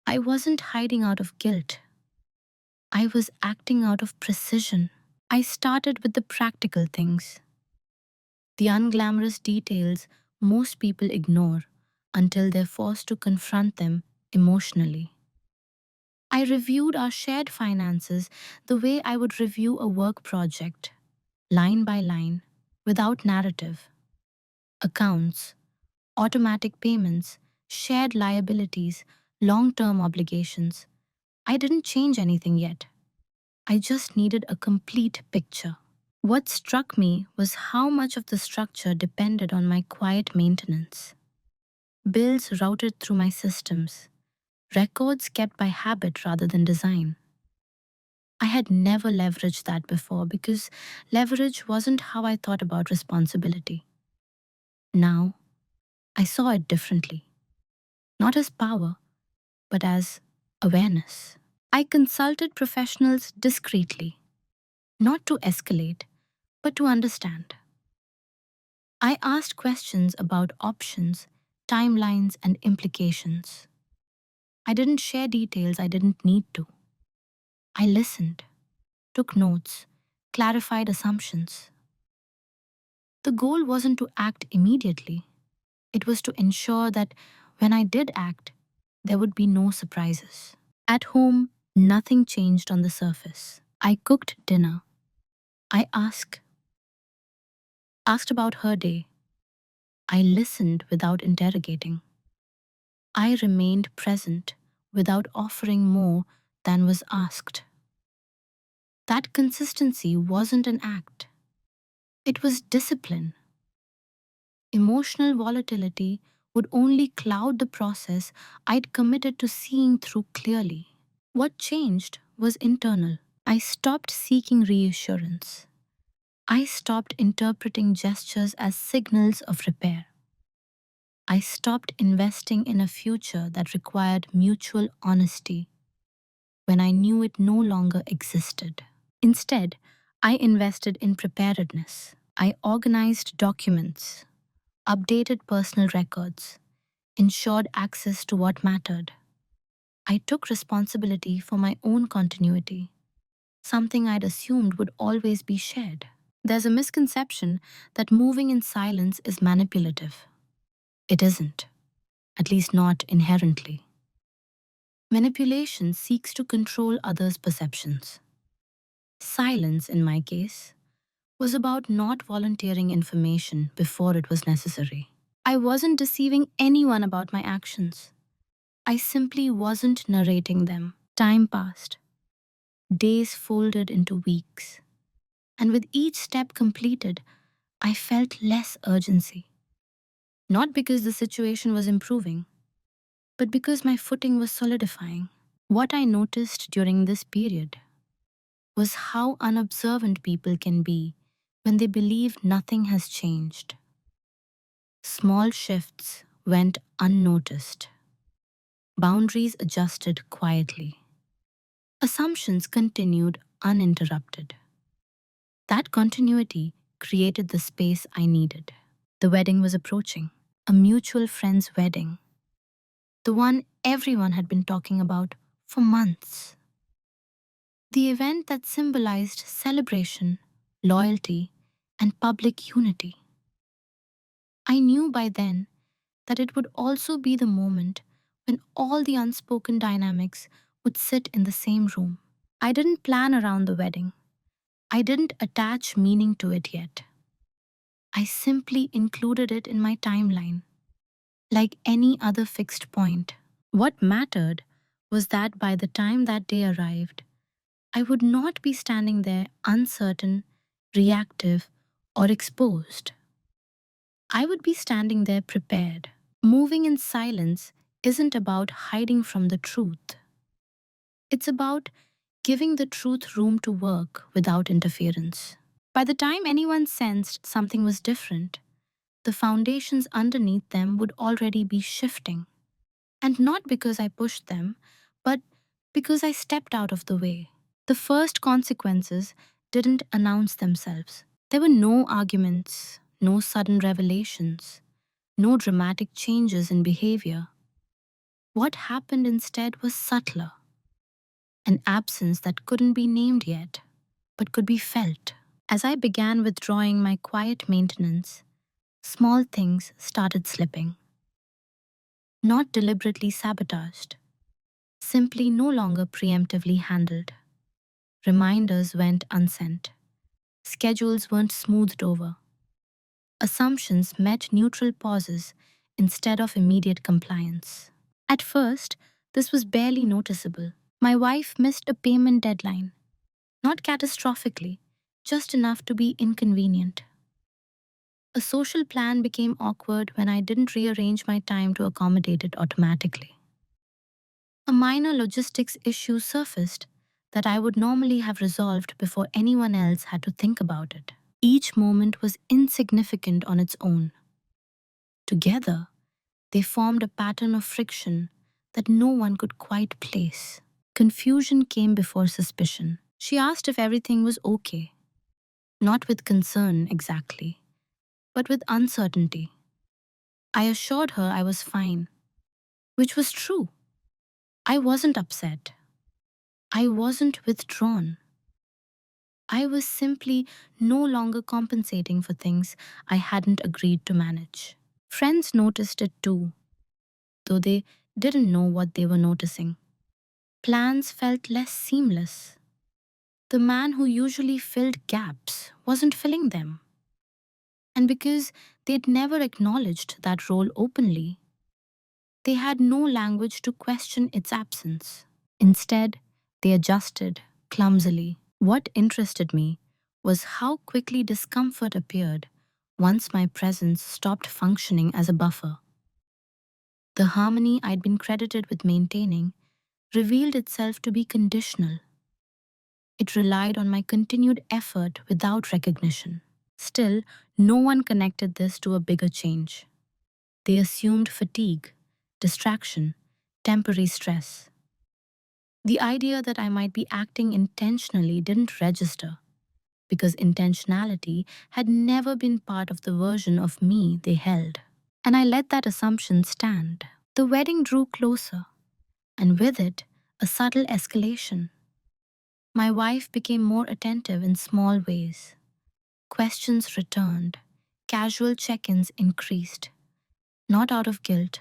I wasn't hiding out of guilt. I was acting out of precision. I started with the practical things, the unglamorous details most people ignore until they're forced to confront them emotionally. I reviewed our shared finances the way I would review a work project, line by line, without narrative. Accounts, automatic payments, shared liabilities, long term obligations. I didn't change anything yet. I just needed a complete picture. What struck me was how much of the structure depended on my quiet maintenance. Bills routed through my systems, records kept by habit rather than design. I had never leveraged that before because leverage wasn't how I thought about responsibility. Now, I saw it differently, not as power, but as awareness. I consulted professionals discreetly, not to escalate, but to understand. I asked questions about options, timelines, and implications. I didn't share details I didn't need to. I listened, took notes, clarified assumptions. The goal wasn't to act immediately, it was to ensure that when I did act, there would be no surprises. At home, nothing changed on the surface. I cooked dinner. I asked about her day. I listened without interrogating. I remained present without offering more than was asked. That consistency wasn't an act, it was discipline. Emotional volatility would only cloud the process I'd committed to seeing through clearly. What changed was internal. I stopped seeking reassurance. I stopped interpreting gestures as signals of repair. I stopped investing in a future that required mutual honesty when I knew it no longer existed. Instead, I invested in preparedness. I organized documents, updated personal records, ensured access to what mattered. I took responsibility for my own continuity, something I'd assumed would always be shared. There's a misconception that moving in silence is manipulative. It isn't, at least not inherently. Manipulation seeks to control others' perceptions. Silence, in my case, was about not volunteering information before it was necessary. I wasn't deceiving anyone about my actions. I simply wasn't narrating them. Time passed. Days folded into weeks. And with each step completed, I felt less urgency. Not because the situation was improving, but because my footing was solidifying. What I noticed during this period was how unobservant people can be when they believe nothing has changed. Small shifts went unnoticed. Boundaries adjusted quietly. Assumptions continued uninterrupted. That continuity created the space I needed. The wedding was approaching, a mutual friend's wedding. the one everyone had been talking about for months. The event that symbolized celebration, loyalty, and public unity. I knew by then that it would also be the moment when all the unspoken dynamics would sit in the same room. I didn't plan around the wedding. I didn't attach meaning to it yet. I simply included it in my timeline, like any other fixed point. What mattered was that by the time that day arrived, I would not be standing there uncertain, reactive, or exposed. I would be standing there prepared. Moving in silence isn't about hiding from the truth. It's about giving the truth room to work without interference. By the time anyone sensed something was different, the foundations underneath them would already be shifting. And not because I pushed them, but because I stepped out of the way. The first consequences didn't announce themselves. There were no arguments, no sudden revelations, no dramatic changes in behavior. What happened instead was subtler, an absence that couldn't be named yet, but could be felt. As I began withdrawing my quiet maintenance, small things started slipping. Not deliberately sabotaged, simply no longer preemptively handled. Reminders went unsent. Schedules weren't smoothed over. Assumptions met neutral pauses instead of immediate compliance. At first, this was barely noticeable. My wife missed a payment deadline, not catastrophically, just enough to be inconvenient. A social plan became awkward when I didn't rearrange my time to accommodate it automatically. A minor logistics issue surfaced that I would normally have resolved before anyone else had to think about it. Each moment was insignificant on its own. Together, they formed a pattern of friction that no one could quite place. Confusion came before suspicion. She asked if everything was okay, not with concern exactly, but with uncertainty. I assured her I was fine, which was true. I wasn't upset. I wasn't withdrawn. I was simply no longer compensating for things I hadn't agreed to manage. Friends noticed it too, though they didn't know what they were noticing. Plans felt less seamless. The man who usually filled gaps wasn't filling them. And because they'd never acknowledged that role openly, they had no language to question its absence. Instead, they adjusted clumsily. What interested me was how quickly discomfort appeared once my presence stopped functioning as a buffer. The harmony I'd been credited with maintaining revealed itself to be conditional. It relied on my continued effort without recognition. Still, no one connected this to a bigger change. They assumed fatigue, distraction, temporary stress. The idea that I might be acting intentionally didn't register, because intentionality had never been part of the version of me they held. And I let that assumption stand. The wedding drew closer, and with it, a subtle escalation. My wife became more attentive in small ways. Questions returned, casual check ins increased, not out of guilt,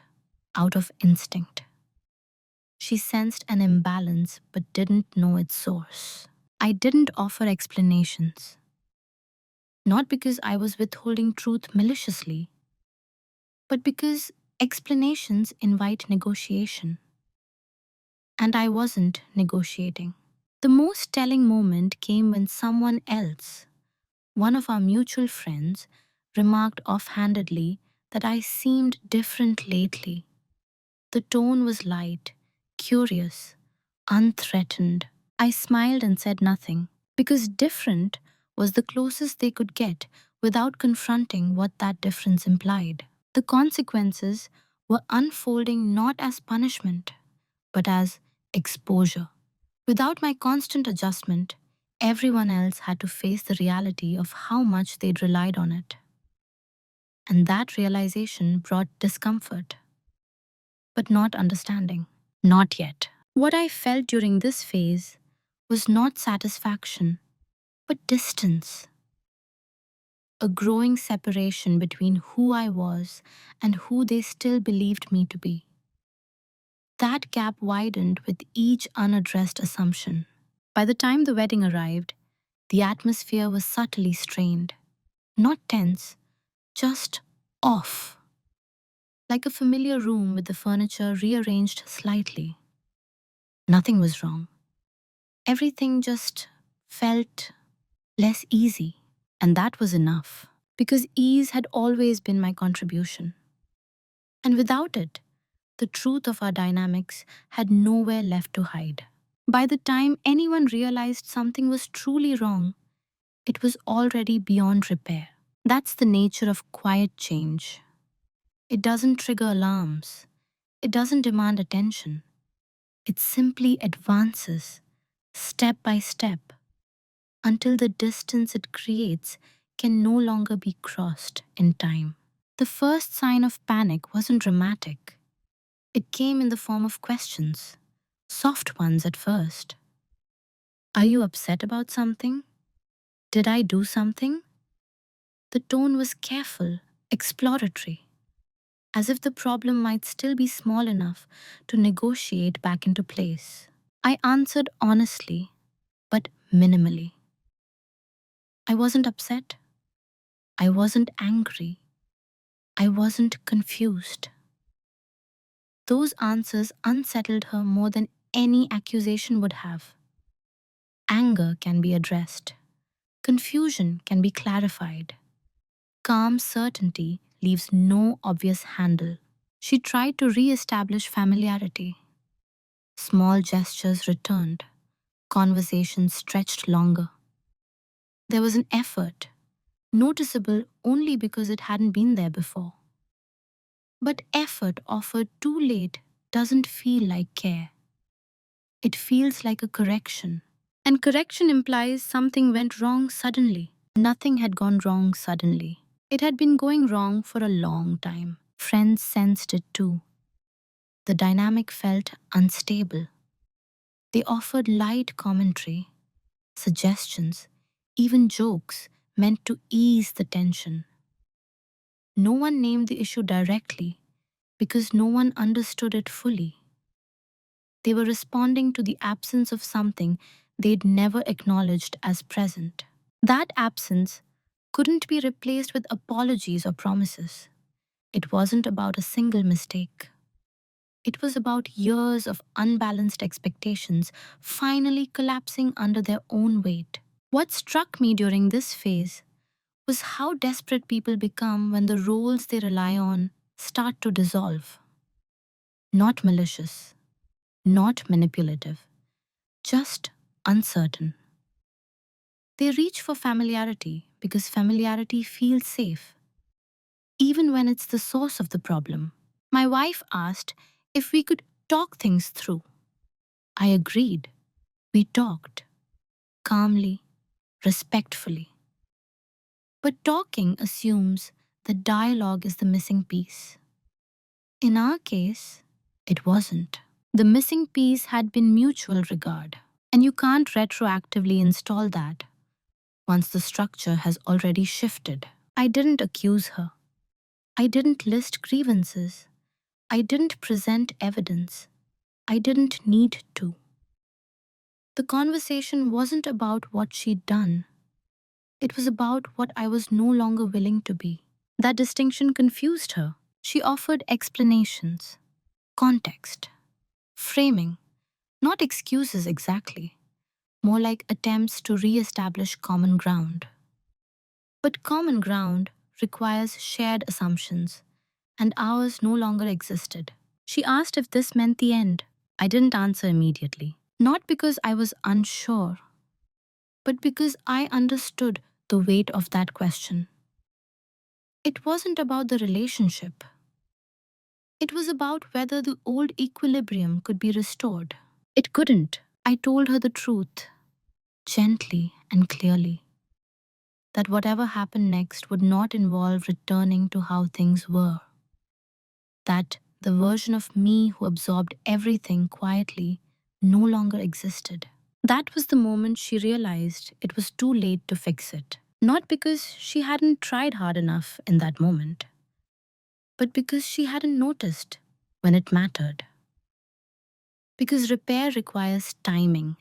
out of instinct. She sensed an imbalance but didn't know its source. I didn't offer explanations, not because I was withholding truth maliciously, but because explanations invite negotiation. And I wasn't negotiating. The most telling moment came when someone else, one of our mutual friends, remarked offhandedly that I seemed different lately. The tone was light, curious, unthreatened. I smiled and said nothing, because different was the closest they could get without confronting what that difference implied. The consequences were unfolding not as punishment, but as exposure. Without my constant adjustment, everyone else had to face the reality of how much they'd relied on it. And that realization brought discomfort. but not understanding. Not yet. What I felt during this phase was not satisfaction, but distance, a growing separation between who I was and who they still believed me to be. That gap widened with each unaddressed assumption. By the time the wedding arrived, the atmosphere was subtly strained. Not tense, just off. Like a familiar room with the furniture rearranged slightly. Nothing was wrong. Everything just felt less easy. And that was enough, because ease had always been my contribution. And without it, the truth of our dynamics had nowhere left to hide. By the time anyone realized something was truly wrong, it was already beyond repair. That's the nature of quiet change. It doesn't trigger alarms. It doesn't demand attention. It simply advances, step by step, until the distance it creates can no longer be crossed in time. The first sign of panic wasn't dramatic. It came in the form of questions, soft ones at first. Are you upset about something? Did I do something? The tone was careful, exploratory, as if the problem might still be small enough to negotiate back into place. I answered honestly, but minimally. I wasn't upset. I wasn't angry. I wasn't confused. Those answers unsettled her more than any accusation would have. Anger can be addressed. Confusion can be clarified. Calm certainty leaves no obvious handle. She tried to re-establish familiarity. Small gestures returned. Conversations stretched longer. There was an effort, noticeable only because it hadn't been there before. But effort offered too late doesn't feel like care. It feels like a correction. And correction implies something went wrong suddenly. Nothing had gone wrong suddenly. It had been going wrong for a long time. Friends sensed it too. The dynamic felt unstable. They offered light commentary, suggestions, even jokes meant to ease the tension. No one named the issue directly because no one understood it fully. They were responding to the absence of something they'd never acknowledged as present. That absence couldn't be replaced with apologies or promises. It wasn't about a single mistake. It was about years of unbalanced expectations finally collapsing under their own weight. What struck me during this phase was how desperate people become when the roles they rely on start to dissolve. Not malicious, not manipulative, just uncertain. They reach for familiarity because familiarity feels safe, even when it's the source of the problem. My wife asked if we could talk things through. I agreed. We talked, calmly, respectfully. But talking assumes that dialogue is the missing piece. In our case, it wasn't. The missing piece had been mutual regard. And you can't retroactively install that once the structure has already shifted. I didn't accuse her. I didn't list grievances. I didn't present evidence. I didn't need to. The conversation wasn't about what she'd done. It was about what I was no longer willing to be. That distinction confused her. She offered explanations, context, framing, not excuses exactly, more like attempts to re-establish common ground. But common ground requires shared assumptions, and ours no longer existed. She asked if this meant the end. I didn't answer immediately. Not because I was unsure, but because I understood the weight of that question. It wasn't about the relationship. It was about whether the old equilibrium could be restored. It couldn't. I told her the truth, gently and clearly, that whatever happened next would not involve returning to how things were. That the version of me who absorbed everything quietly, no longer existed. That was the moment she realized it was too late to fix it. Not because she hadn't tried hard enough in that moment, but because she hadn't noticed when it mattered. Because repair requires timing,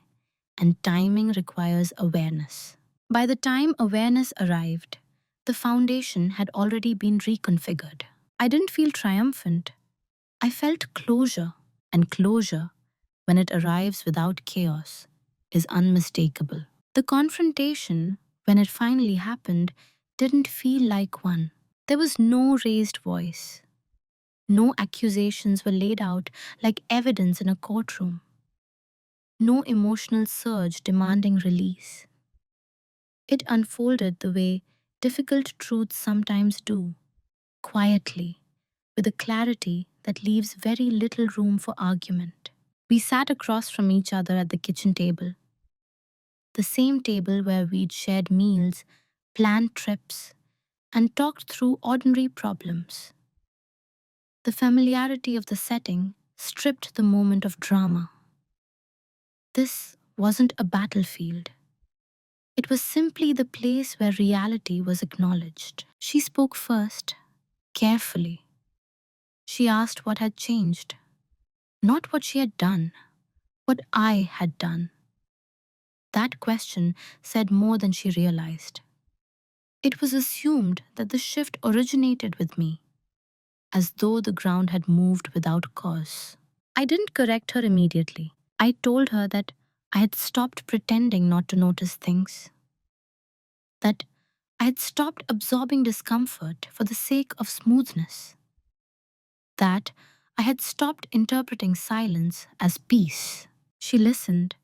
and timing requires awareness. By the time awareness arrived, the foundation had already been reconfigured. I didn't feel triumphant. I felt closure, and closure, when it arrives without chaos, is unmistakable. The confrontation, when it finally happened, didn't feel like one. There was no raised voice. No accusations were laid out like evidence in a courtroom. No emotional surge demanding release. It unfolded the way difficult truths sometimes do, quietly, with a clarity that leaves very little room for argument. We sat across from each other at the kitchen table, the same table where we'd shared meals, planned trips, and talked through ordinary problems. The familiarity of the setting stripped the moment of drama. This wasn't a battlefield. It was simply the place where reality was acknowledged. She spoke first, carefully. She asked what had changed, not what she had done, what I had done. That question said more than she realized. It was assumed that the shift originated with me, as though the ground had moved without cause. I didn't correct her immediately. I told her that I had stopped pretending not to notice things, that I had stopped absorbing discomfort for the sake of smoothness, that I had stopped interpreting silence as peace. She listened,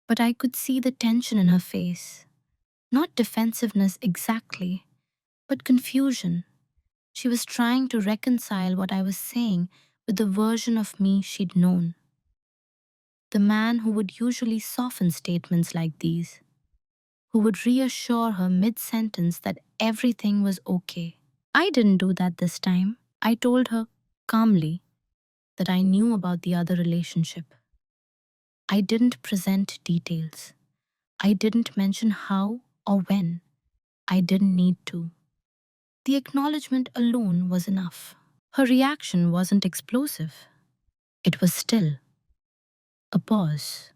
but I could see the tension in her face. Not defensiveness exactly, but confusion. She was trying to reconcile what I was saying with the version of me she'd known. The man who would usually soften statements like these, who would reassure her mid sentence that everything was okay. I didn't do that this time. I told her calmly that I knew about the other relationship. I didn't present details. I didn't mention how or when. I didn't need to. The acknowledgement alone was enough. Her reaction wasn't explosive. It was still. A pause.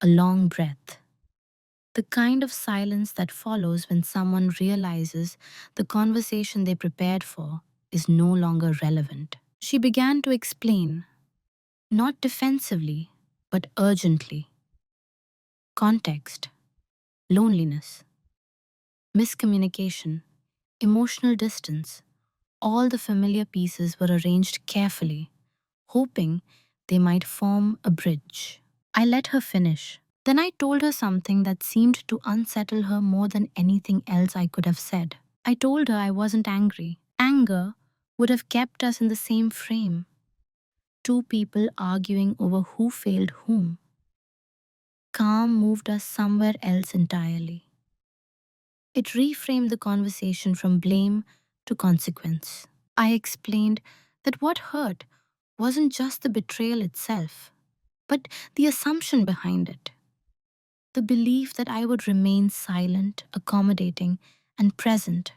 A long breath. The kind of silence that follows when someone realizes the conversation they prepared for is no longer relevant. She began to explain, not defensively, but urgently. Context, loneliness, miscommunication, emotional distance, all the familiar pieces were arranged carefully, hoping they might form a bridge. I let her finish. Then I told her something that seemed to unsettle her more than anything else I could have said. I told her I wasn't angry. Anger would have kept us in the same frame. Two people arguing over who failed whom. Calm moved us somewhere else entirely. It reframed the conversation from blame to consequence. I explained that what hurt wasn't just the betrayal itself, but the assumption behind it. The belief that I would remain silent, accommodating, and present,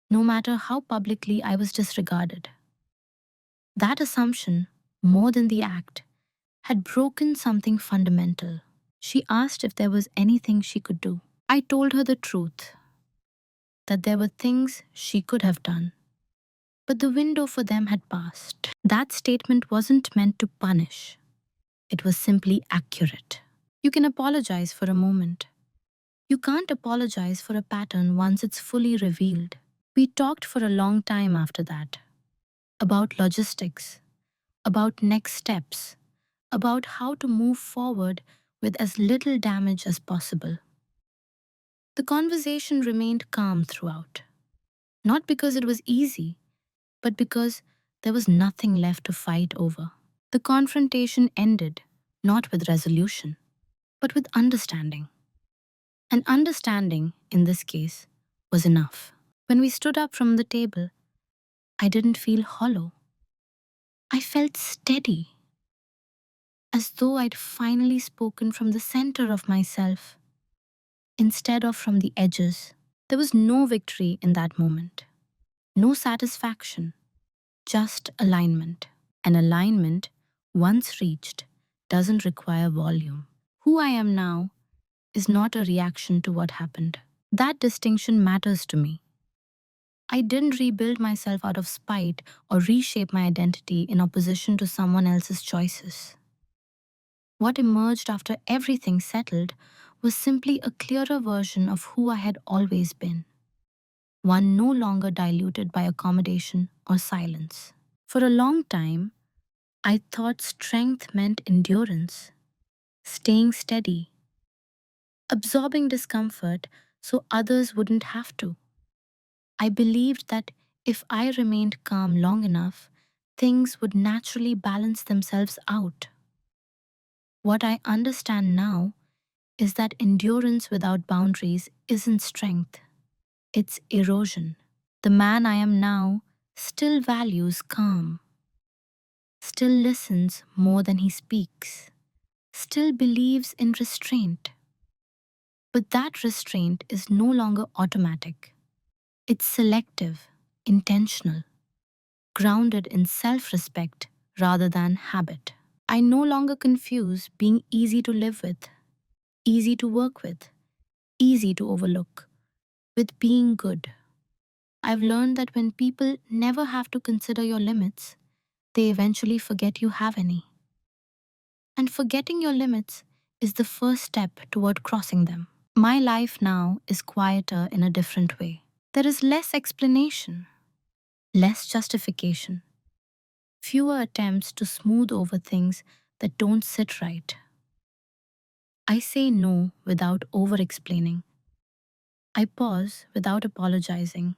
no matter how publicly I was disregarded. That assumption, more than the act, had broken something fundamental. She asked if there was anything she could do. I told her the truth, that there were things she could have done, but the window for them had passed. That statement wasn't meant to punish. It was simply accurate. You can apologize for a moment. You can't apologize for a pattern once it's fully revealed. We talked for a long time after that. About logistics, about next steps, about how to move forward with as little damage as possible. The conversation remained calm throughout. Not because it was easy, but because there was nothing left to fight over. The confrontation ended, not with resolution, but with understanding. And understanding, in this case, was enough. When we stood up from the table, I didn't feel hollow. I felt steady, as though I'd finally spoken from the center of myself instead of from the edges. There was no victory in that moment, no satisfaction, just alignment. And alignment, once reached, doesn't require volume. Who I am now is not a reaction to what happened. That distinction matters to me. I didn't rebuild myself out of spite or reshape my identity in opposition to someone else's choices. What emerged after everything settled was simply a clearer version of who I had always been, one no longer diluted by accommodation or silence. For a long time, I thought strength meant endurance, staying steady, absorbing discomfort so others wouldn't have to. I believed that if I remained calm long enough, things would naturally balance themselves out. What I understand now is that endurance without boundaries isn't strength, it's erosion. The man I am now still values calm, still listens more than he speaks, still believes in restraint. But that restraint is no longer automatic. It's selective, intentional, grounded in self respect rather than habit. I no longer confuse being easy to live with, easy to work with, easy to overlook, with being good. I've learned that when people never have to consider your limits, they eventually forget you have any. And forgetting your limits is the first step toward crossing them. My life now is quieter in a different way. There is less explanation, less justification, fewer attempts to smooth over things that don't sit right. I say no without over explaining. I pause without apologizing.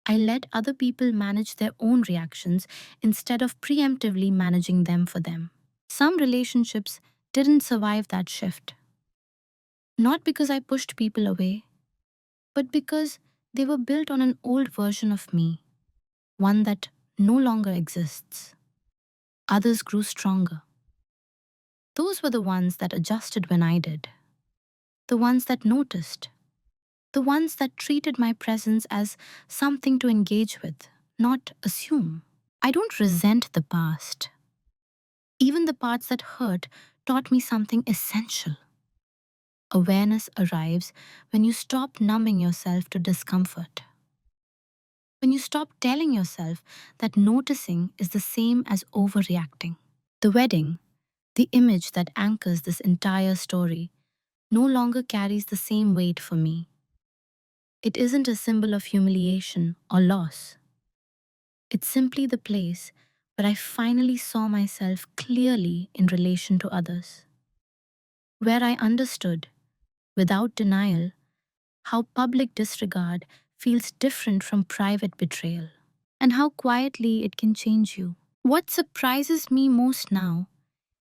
I let other people manage their own reactions instead of preemptively managing them for them. Some relationships didn't survive that shift. Not because I pushed people away, but because they were built on an old version of me, one that no longer exists. Others grew stronger. Those were the ones that adjusted when I did, the ones that noticed, the ones that treated my presence as something to engage with, not assume. I don't resent the past. Even the parts that hurt taught me something essential. Awareness arrives when you stop numbing yourself to discomfort. When you stop telling yourself that noticing is the same as overreacting. The wedding, the image that anchors this entire story, no longer carries the same weight for me. It isn't a symbol of humiliation or loss. It's simply the place where I finally saw myself clearly in relation to others. Where I understood, without denial, how public disregard feels different from private betrayal, and how quietly it can change you. What surprises me most now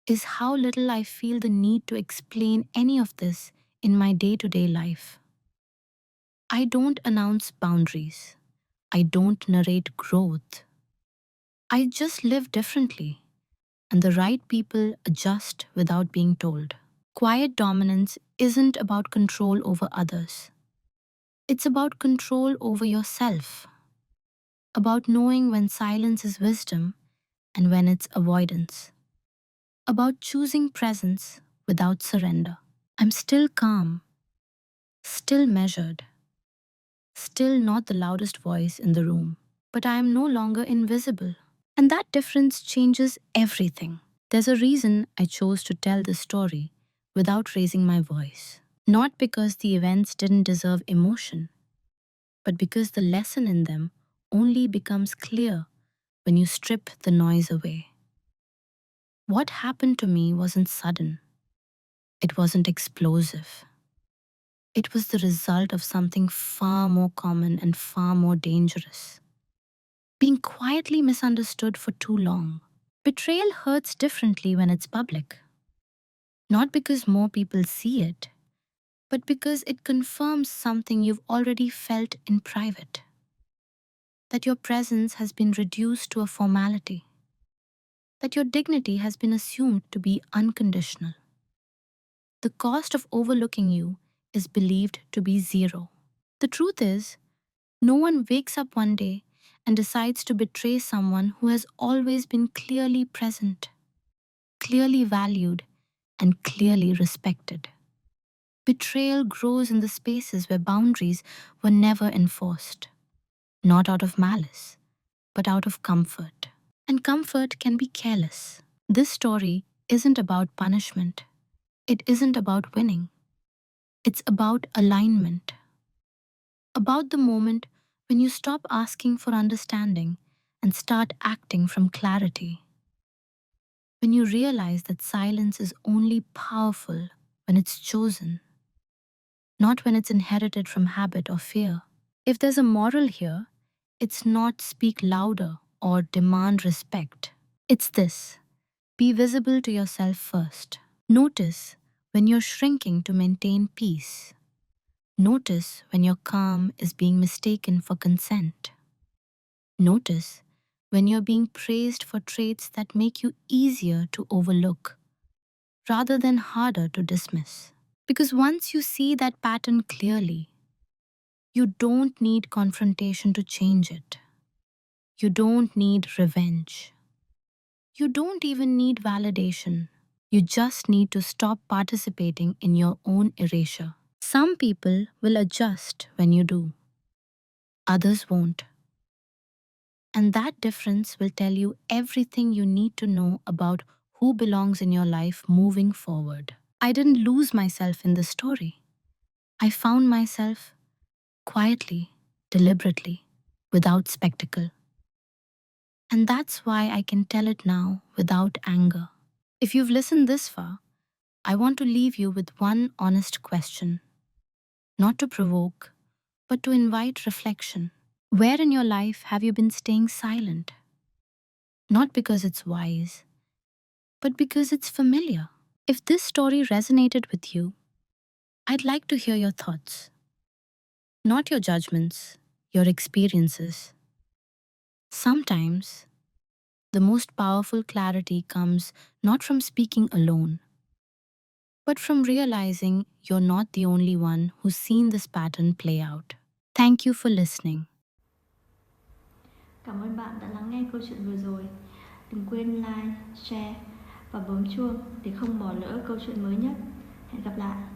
is how little I feel the need to explain any of this in my day to day life. I don't announce boundaries, I don't narrate growth. I just live differently, and the right people adjust without being told. Quiet dominance isn't about control over others. It's about control over yourself, about knowing when silence is wisdom and when it's avoidance, about choosing presence without surrender. I'm still calm, still measured, still not the loudest voice in the room, but I am no longer invisible. And that difference changes everything. There's a reason I chose to tell this story without raising my voice. Not because the events didn't deserve emotion, but because the lesson in them only becomes clear when you strip the noise away. What happened to me wasn't sudden, it wasn't explosive. It was the result of something far more common and far more dangerous. Being quietly misunderstood for too long. Betrayal hurts differently when it's public. Not because more people see it, but because it confirms something you've already felt in private. That your presence has been reduced to a formality. that your dignity has been assumed to be unconditional. The cost of overlooking you is believed to be zero. The truth is, no one wakes up one day and decides to betray someone who has always been clearly present, clearly valued, and clearly respected. Betrayal grows in the spaces where boundaries were never enforced, not out of malice, but out of comfort. And comfort can be careless. This story isn't about punishment, it isn't about winning, it's about alignment. About the moment when you stop asking for understanding and start acting from clarity. When you realize that silence is only powerful when it's chosen, not when it's inherited from habit or fear. If there's a moral here, it's not speak louder or demand respect. It's this: be visible to yourself first. Notice when you're shrinking to maintain peace. Notice when your calm is being mistaken for consent. Notice when you're being praised for traits that make you easier to overlook rather than harder to dismiss. Because once you see that pattern clearly, you don't need confrontation to change it. You don't need revenge. You don't even need validation. You just need to stop participating in your own erasure. Some people will adjust when you do, others won't. And that difference will tell you everything you need to know about who belongs in your life moving forward. I didn't lose myself in the story. I found myself quietly, deliberately, without spectacle. And that's why I can tell it now without anger. If you've listened this far, I want to leave you with one honest question, not to provoke, but to invite reflection. Where in your life have you been staying silent? Not because it's wise, but because it's familiar. If this story resonated with you, I'd like to hear your thoughts. Not your judgments, your experiences. Sometimes, the most powerful clarity comes not from speaking alone, but from realizing you're not the only one who's seen this pattern play out. Thank you for listening. Cảm ơn bạn đã lắng nghe câu chuyện vừa rồi. Đừng quên like, share và bấm chuông để không bỏ lỡ câu chuyện mới nhất. Hẹn gặp lại.